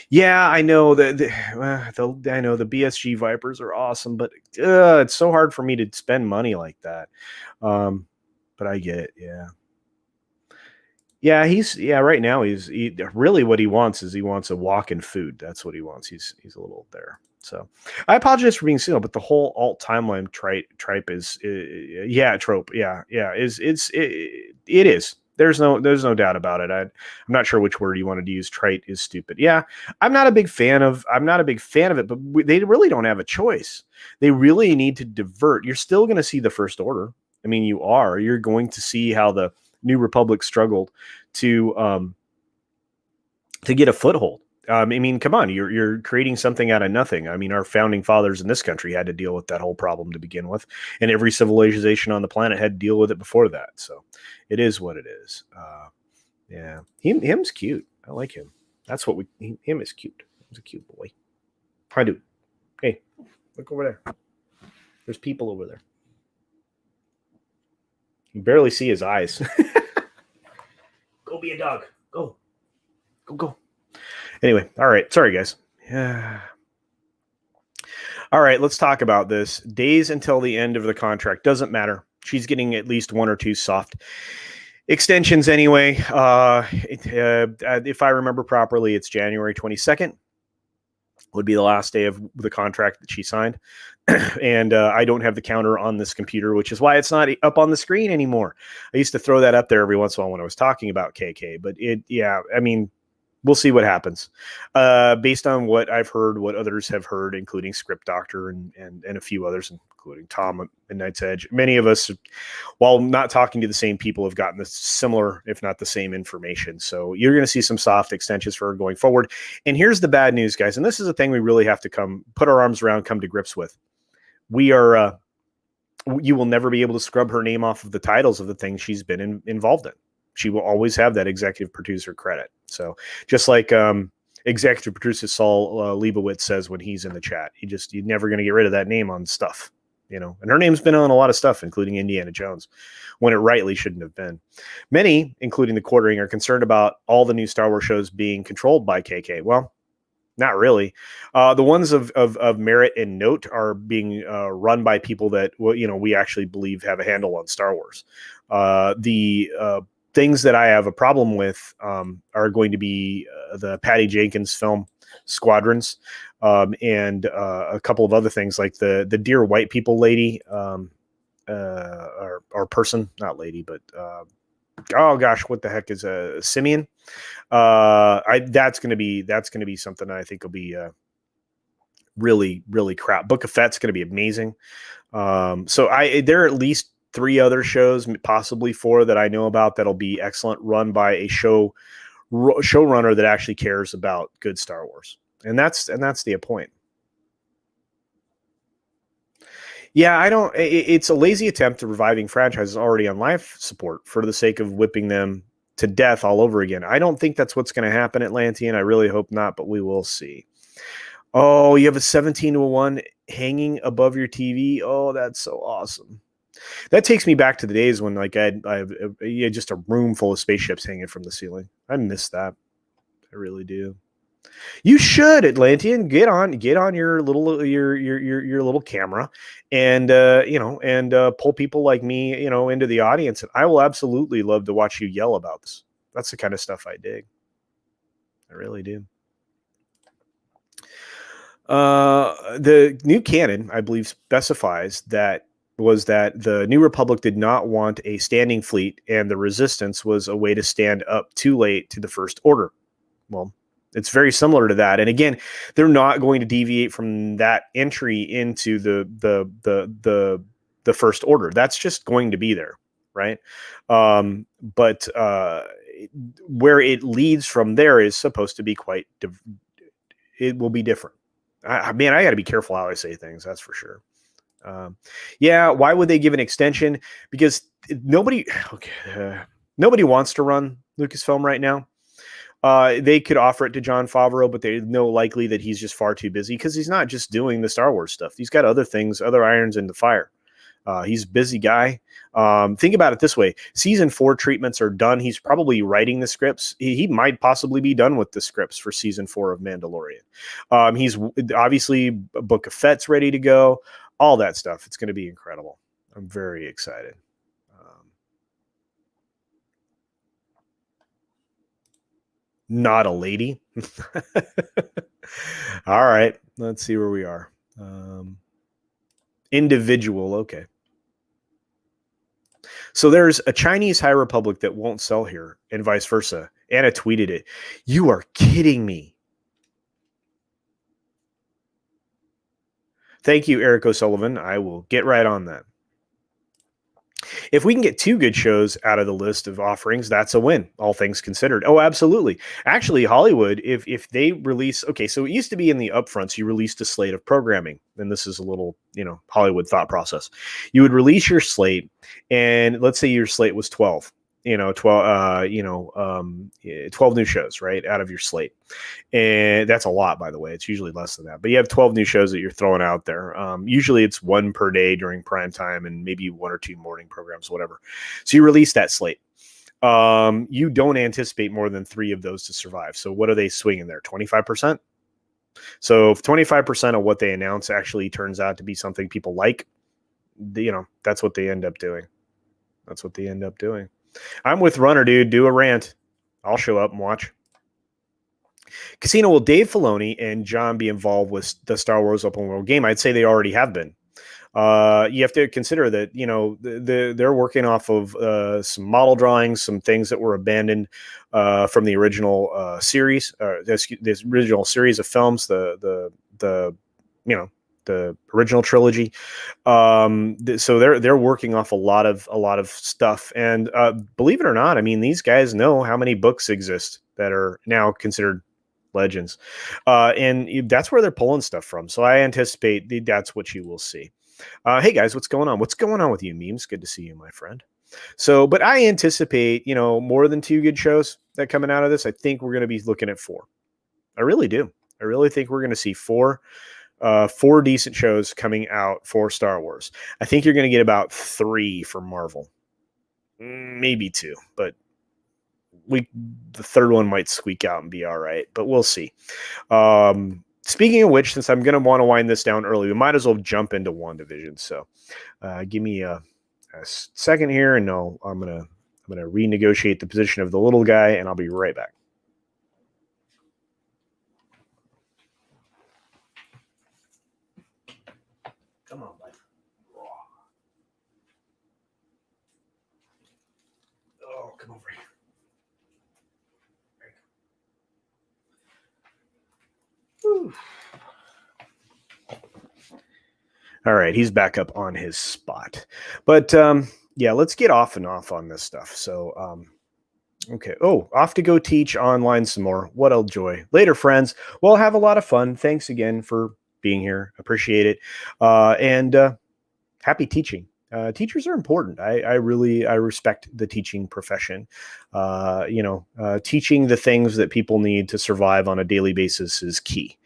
Yeah, I know I know the BSG Vipers are awesome, but it's so hard for me to spend money like that. But I get it. Yeah. Yeah, right now really what he wants is he wants a walk in food. That's what he wants. He's a little there. So I apologize for being single, but the whole alt timeline tripe is trope. Yeah. It is. There's no doubt about it. I'm not sure which word you wanted to use. Trite is stupid. Yeah. I'm not a big fan of it, but they really don't have a choice. They really need to divert. You're still going to see the First Order. I mean, you're going to see how the New Republic struggled to get a foothold. I mean, come on, you're creating something out of nothing. I mean, our founding fathers in this country had to deal with that whole problem to begin with, and every civilization on the planet had to deal with it before that. So, it is what it is. Yeah, him's cute. I like him. That's what him is cute. He's a cute boy. Hi, dude. Hey, look over there. There's people over there. You barely see his eyes. Go be a dog. Go. Anyway, all right. Sorry, guys. Yeah. All right, let's talk about this. Days until the end of the contract. Doesn't matter. She's getting at least one or two soft extensions anyway. If I remember properly, it's January 22nd would be the last day of the contract that she signed. And I don't have the counter on this computer, which is why it's not up on the screen anymore. I used to throw that up there every once in a while when I was talking about KK, but I mean, we'll see what happens. Based on what I've heard, what others have heard, including Script Doctor and a few others, including Tom at Midnight's Edge. Many of us, while not talking to the same people, have gotten the similar, if not the same information. So you're going to see some soft extensions for her going forward. And here's the bad news, guys. And this is a thing we really have to put our arms around, come to grips with. We are, you will never be able to scrub her name off of the titles of the things she's been involved in. She will always have that executive producer credit. So just like executive producer Saul Leibowitz says when he's in the chat, you're never going to get rid of that name on stuff, And her name's been on a lot of stuff, including Indiana Jones, when it rightly shouldn't have been. Many, including the Quartering, are concerned about all the new Star Wars shows being controlled by KK. Well, not really. The ones of merit and note are being run by people that we actually believe have a handle on Star Wars. The things that I have a problem with are going to be the Patty Jenkins film Squadrons and a couple of other things like the Dear White People lady or person, not lady, but oh gosh, what the heck is a Simeon? That's going to be something that I think will be really, really crap. Book of Fett's going to be amazing. So there are at least 3 other shows, possibly 4 that I know about that'll be excellent, run by a showrunner that actually cares about good Star Wars. And that's the point. Yeah, it's a lazy attempt at reviving franchises already on life support for the sake of whipping them to death all over again. I don't think that's what's going to happen, Atlantean. I really hope not, but we will see. Oh, you have a 17-1 hanging above your TV. Oh, that's so awesome. That takes me back to the days when I had just a room full of spaceships hanging from the ceiling. I miss that. I really do. You should, Atlantean, get on your little camera and pull people like me, into the audience. And I will absolutely love to watch you yell about this. That's the kind of stuff I dig. I really do. The new canon, I believe, specifies that was that the New Republic did not want a standing fleet, and the Resistance was a way to stand up too late to the First Order. Well, it's very similar to that. And again, they're not going to deviate from that entry into the First Order. That's just going to be there, right? But where it leads from there is supposed to be quite. It will be different. I got to be careful how I say things. That's for sure. Yeah, why would they give an extension? Because nobody wants to run Lucasfilm right now. They could offer it to Jon Favreau, but they know likely that he's just far too busy because he's not just doing the Star Wars stuff. He's got other things, other irons in the fire. He's a busy guy. Think about it this way. Season 4 treatments are done. He's probably writing the scripts. He might possibly be done with the scripts for season 4 of Mandalorian. He's obviously Book of Fett's ready to go. All that stuff. It's going to be incredible. I'm very excited. Not a lady. All right. Let's see where we are. Individual. Okay. So there's a Chinese High Republic that won't sell here and vice versa. Anna tweeted it. You are kidding me. Thank you, Eric O'Sullivan. I will get right on that. If we can get 2 good shows out of the list of offerings, that's a win, all things considered. Oh, absolutely. Actually, Hollywood, if they release, okay, so it used to be in the upfronts, you released a slate of programming. And this is a little, Hollywood thought process. You would release your slate, and let's say your slate was 12. 12 new shows, right, out of your slate. And that's a lot, by the way. It's usually less than that. But you have 12 new shows that you're throwing out there. Usually it's 1 per day during prime time and maybe 1 or 2 morning programs, whatever. So you release that slate. You don't anticipate more than 3 of those to survive. So what are they swinging there? 25%? So if 25% of what they announce actually turns out to be something people like, that's what they end up doing. That's what they end up doing. I'm with Runner, dude. Do a rant. I'll show up and watch. Casino, will Dave Filoni and John be involved with the Star Wars open world game? I'd say they already have been. You have to consider that, they're working off of some model drawings, some things that were abandoned from the original series, this original series of films, the original trilogy. So they're working off a lot of stuff. And believe it or not, I mean, these guys know how many books exist that are now considered legends. And that's where they're pulling stuff from. So I anticipate that's what you will see. Hey guys, what's going on? What's going on with you, Memes? Good to see you, my friend. So, but I anticipate, more than 2 good shows that coming out of this. I think we're going to be looking at 4. I really do. I really think we're going to see 4 decent shows coming out for Star Wars. I think you're going to get about 3 for Marvel, maybe 2, but the third one might squeak out and be all right, but we'll see. Speaking of which, since I'm going to want to wind this down early, we might as well jump into WandaVision. So give me a second here, and I'm going to renegotiate the position of the little guy, and I'll be right back. Come on, bud. Oh, come over here. Whew. All right, he's back up on his spot. But yeah, let's get off and off on this stuff. So, okay. Oh, off to go teach online some more. What a joy. Later, friends. Well, have a lot of fun. Thanks again for being here. Appreciate it. And happy teaching. Teachers are important. I respect the teaching profession. Teaching the things that people need to survive on a daily basis is key.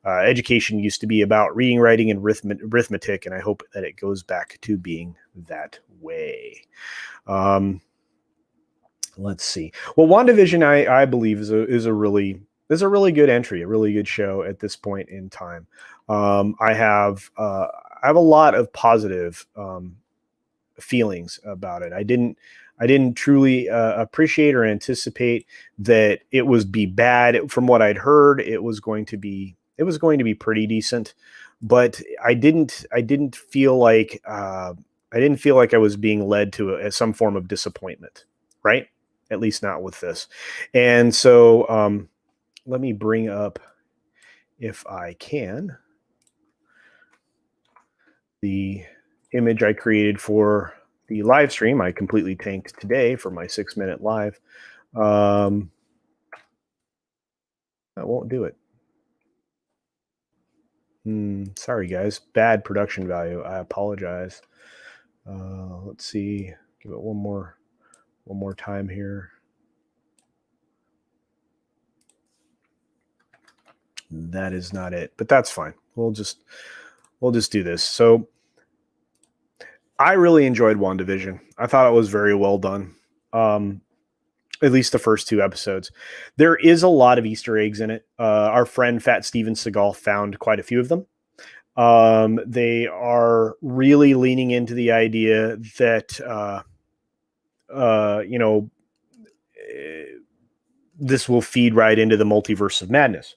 Education used to be about reading, writing, and arithmetic, and I hope that it goes back to being that way. Let's see. Well, WandaVision, I believe is a really good entry, a really good show at this point in time. I have a lot of positive feelings about it. I didn't truly appreciate or anticipate that it was be bad. From what I'd heard, it was going to be pretty decent, but I didn't feel like I didn't feel like I was being led to some form of disappointment, right? At least not with this. And so let me bring up, if I can, the image I created for the live stream. I completely tanked today for my 6-minute live. That won't do it. Sorry, guys. Bad production value. I apologize. Let's see. Give it one more time here. That is not it, but that's fine. We'll just do this. So I really enjoyed WandaVision. I thought it was very well done. At least the first 2 episodes. There is a lot of Easter eggs in it. Our friend Fat Steven Seagal found quite a few of them. They are really leaning into the idea that, this will feed right into the multiverse of madness.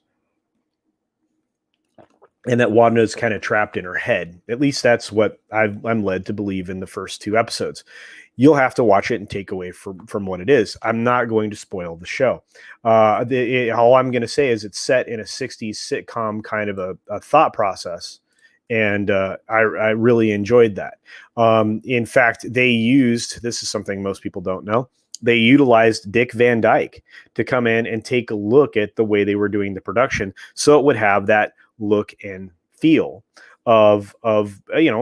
And that Wanda is kind of trapped in her head. At least that's what I'm led to believe in the first 2 episodes. You'll have to watch it and take away from what it is. I'm not going to spoil the show. All I'm going to say is it's set in a 60s sitcom kind of a thought process. And I really enjoyed that. In fact, this is something most people don't know, they utilized Dick Van Dyke to come in and take a look at the way they were doing the production, so it would have that look and feel of a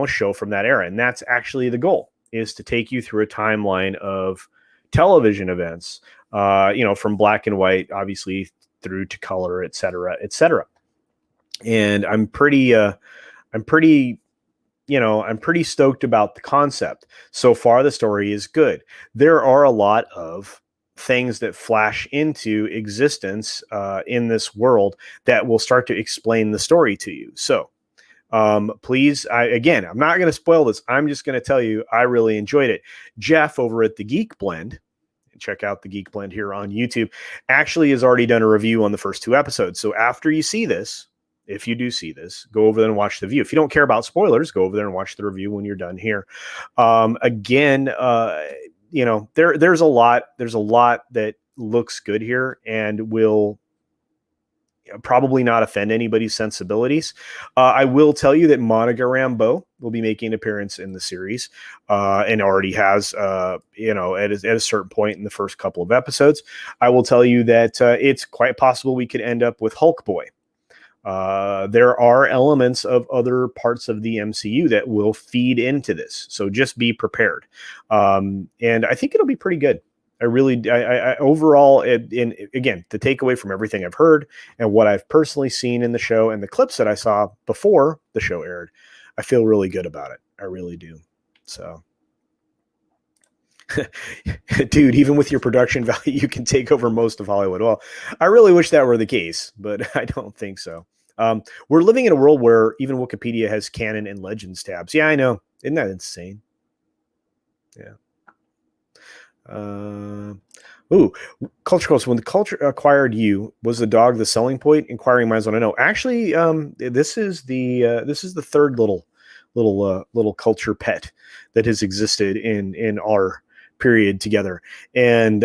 show from that era. And that's actually the goal, is to take you through a timeline of television events, from black and white, obviously, through to color, et cetera, et cetera. And I'm pretty stoked about the concept. So far, the story is good. There are a lot of things that flash into existence in this world that will start to explain the story to you. So please, I'm not going to spoil this. I'm just going to tell you, I really enjoyed it. Jeff over at the Geek Blend, check out the Geek Blend here on YouTube, actually has already done a review on the first 2 episodes. So after you see this, if you do see this, go over there and watch the review. If you don't care about spoilers, go over there and watch the review when you're done here. There's a lot that looks good here and will probably not offend anybody's sensibilities. I will tell you that Monica Rambeau will be making an appearance in the series, and already has, at a certain point in the first couple of episodes. I will tell you that it's quite possible we could end up with Hulk Boy. There are elements of other parts of the MCU that will feed into this, so just be prepared. And I think it'll be pretty good. Overall, again, the takeaway from everything I've heard and what I've personally seen in the show and the clips that I saw before the show aired, I feel really good about it. I really do. So, dude, even with your production value, you can take over most of Hollywood. Well, I really wish that were the case, but I don't think so. We're living in a world where even Wikipedia has canon and legends tabs. Yeah, I know. Isn't that insane? Yeah. Culture Coast. When the culture acquired you, was the dog the selling point? Inquiring minds want to know. Actually, this is the third little culture pet that has existed in our period together. And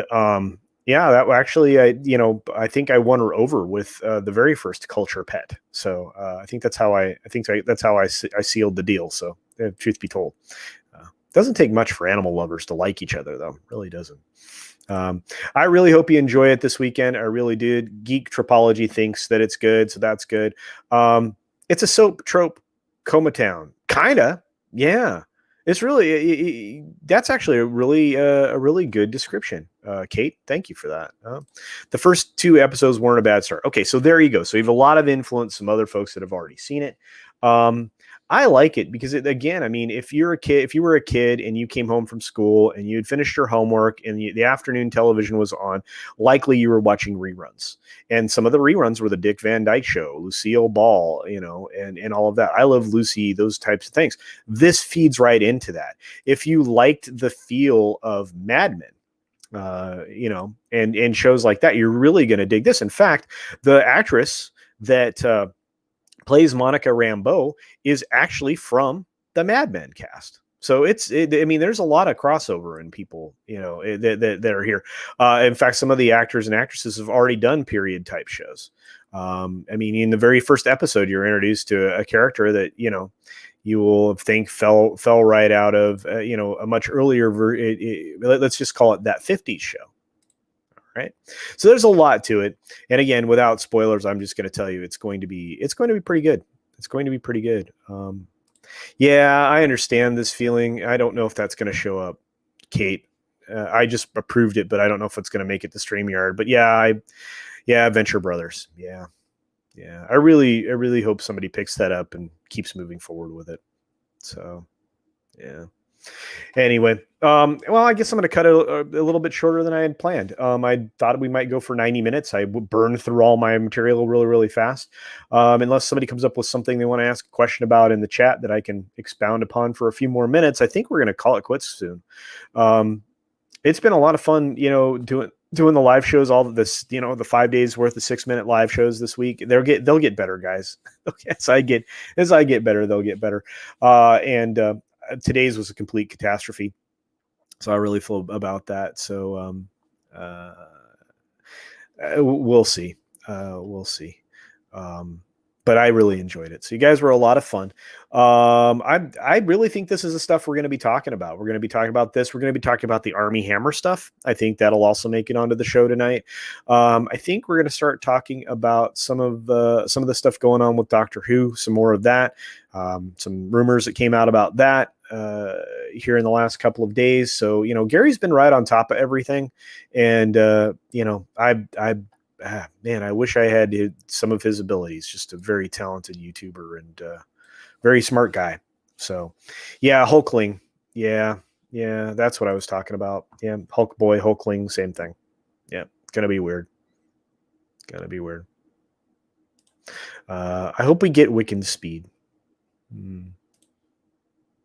that actually, I think I won her over with the very first culture pet. So I think that's how I sealed the deal. So truth be told, doesn't take much for animal lovers to like each other, though. It really doesn't. I really hope you enjoy it this weekend. I really did. Geek Tropology thinks that it's good, so that's good. It's a soap trope coma town, kinda. Yeah, it's really that's actually a really good description. Kate, thank you for that. The first 2 episodes weren't a bad start. Okay, so there you go. So you have a lot of influence, some other folks that have already seen it. I like it because if you were a kid and you came home from school and you had finished your homework and the afternoon television was on, likely you were watching reruns. And some of the reruns were the Dick Van Dyke Show, Lucille Ball, and all of that. I Love Lucy, those types of things. This feeds right into that. If you liked the feel of Mad Men, and shows like that, you're really going to dig this. In fact, the actress that plays Monica Rambeau is actually from the Mad Men cast. So I mean, there's a lot of crossover in people, that are here. In fact, some of the actors and actresses have already done period type shows. I mean, in the very first episode, you're introduced to a character that, you will think fell right out of, a much earlier, let's just call it that 50s show. Right. So there's a lot to it. And again, without spoilers, I'm just going to tell you, it's going to be pretty good. It's going to be pretty good. Yeah, I understand this feeling. I don't know if that's going to show up, Kate. I just approved it, but I don't know if it's going to make it to StreamYard. But yeah, Venture Brothers. Yeah. I really hope somebody picks that up and keeps moving forward with it. So, yeah. Anyway, well, I guess I'm going to cut it a little bit shorter than I had planned. I thought we might go for 90 minutes. I would burn through all my material really, really fast. Unless somebody comes up with something they want to ask a question about in the chat that I can expound upon for a few more minutes, I think we're going to call it quits soon. It's been a lot of fun, doing the live shows, all of this, the 5 days worth of 6-minute live shows this week. They'll get better, guys. as I get better, they'll get better. Today's was a complete catastrophe. So I really feel about that. So we'll see. We'll see. But I really enjoyed it. So you guys were a lot of fun. I really think this is the stuff we're going to be talking about. We're going to be talking about this. We're going to be talking about the Army Hammer stuff. I think that'll also make it onto the show tonight. I think we're going to start talking about some of the stuff going on with Doctor Who, some more of that, some rumors that came out about that here in the last couple of days. So, Gary's been right on top of everything. And, I wish I had some of his abilities. Just a very talented YouTuber and very smart guy. So, yeah, Hulkling. Yeah, that's what I was talking about. Yeah, Hulk boy, Hulkling, same thing. Yeah, gonna be weird. I hope we get Wiccan speed.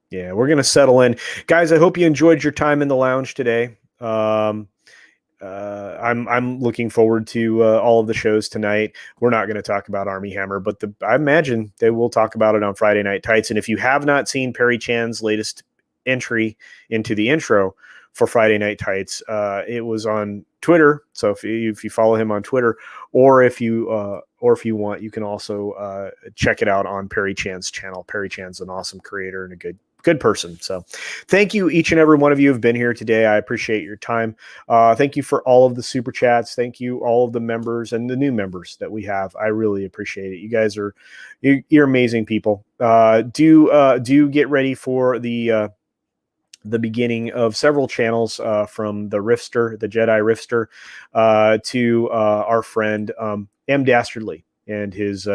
Yeah, we're gonna settle in, guys. I hope you enjoyed your time in the lounge today. I'm looking forward to all of the shows tonight. We're not going to talk about Army Hammer, but I imagine they will talk about it on Friday Night Tights. And if you have not seen Perry Chan's latest entry into the intro for Friday Night Tights, it was on Twitter. So if you follow him on Twitter, or if you want, you can also check it out on Perry Chan's channel. Perry Chan's an awesome creator and a good person. So thank you, each and every one of you have been here today. I appreciate your time. Thank you for all of the super chats. Thank you, all of the members and the new members that we have. I really appreciate it. You guys you're amazing people. Do get ready for the beginning of several channels from the Rifster, the Jedi Rifster, to our friend M. Dastardly and his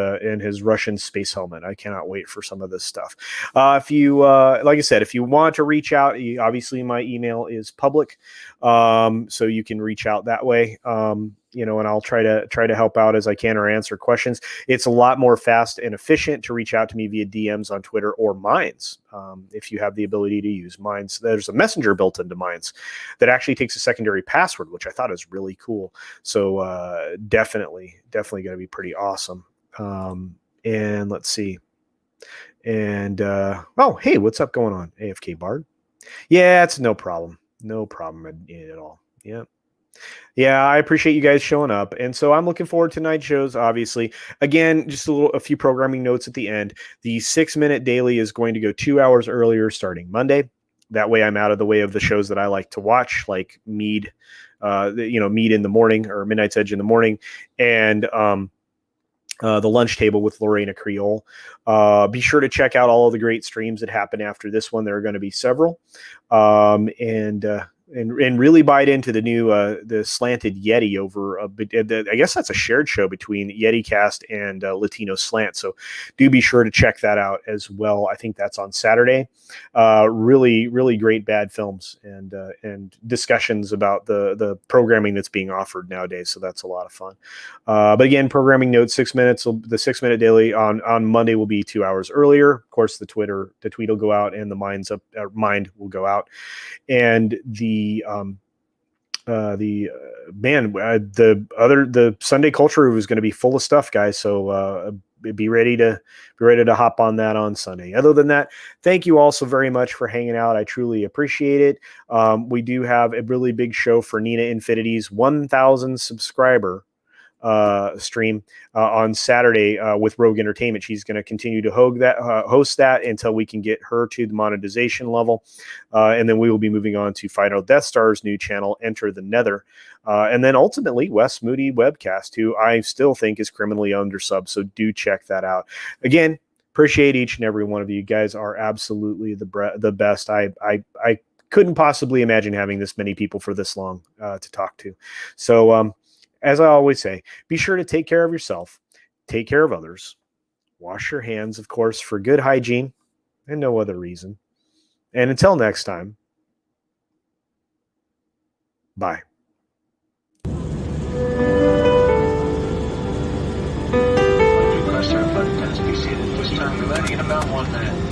Russian space helmet. I cannot wait for some of this stuff. If you, like I said, if you want to reach out, obviously my email is public, so you can reach out that way. And I'll try to help out as I can or answer questions. It's a lot more fast and efficient to reach out to me via DMs on Twitter or Minds. If you have the ability to use Minds, there's a messenger built into Minds that actually takes a secondary password, which I thought is really cool. So definitely going to be pretty awesome. And let's see. And oh, hey, what's up going on, AFK Bard? Yeah, it's no problem at all. Yeah, I appreciate you guys showing up. And so I'm looking forward to tonight's shows, obviously. Again, just a few programming notes at the end. The 6-minute daily is going to go 2 hours earlier starting Monday. That way I'm out of the way of the shows that I like to watch, like Mead in the morning, or Midnight's Edge in the morning, and the lunch table with Lorena Creole. Be sure to check out all of the great streams that happen after this one. There are going to be several. And really bite into the new the Slanted Yeti over I guess that's a shared show between Yeti Cast and Latino Slant. So do be sure to check that out as well. I think that's on Saturday. Really, really great bad films and discussions about the programming that's being offered nowadays. So that's a lot of fun. But again, programming notes, 6 minutes. The 6-minute daily on Monday will be 2 hours earlier. Of course, the tweet will go out and the Mind will go out. And the Sunday Culture was going to be full of stuff, guys. So be ready to hop on that on Sunday. Other than that, thank you all so very much for hanging out. I truly appreciate it. We do have a really big show for Nina Infinity's 1,000 subscriber stream on Saturday with Rogue Entertainment. She's going to continue to host that until we can get her to the monetization level. And then we will be moving on to Final Death Star's new channel, Enter the Nether. And then ultimately Wes Moody Webcast, who I still think is criminally undersubbed. So do check that out. Again, appreciate each and every one of you. You guys are absolutely the best. I couldn't possibly imagine having this many people for this long to talk to. So, as I always say, be sure to take care of yourself, take care of others, wash your hands, of course, for good hygiene and no other reason. And until next time, bye. Press our button as we see this turn ready in about 1 minute.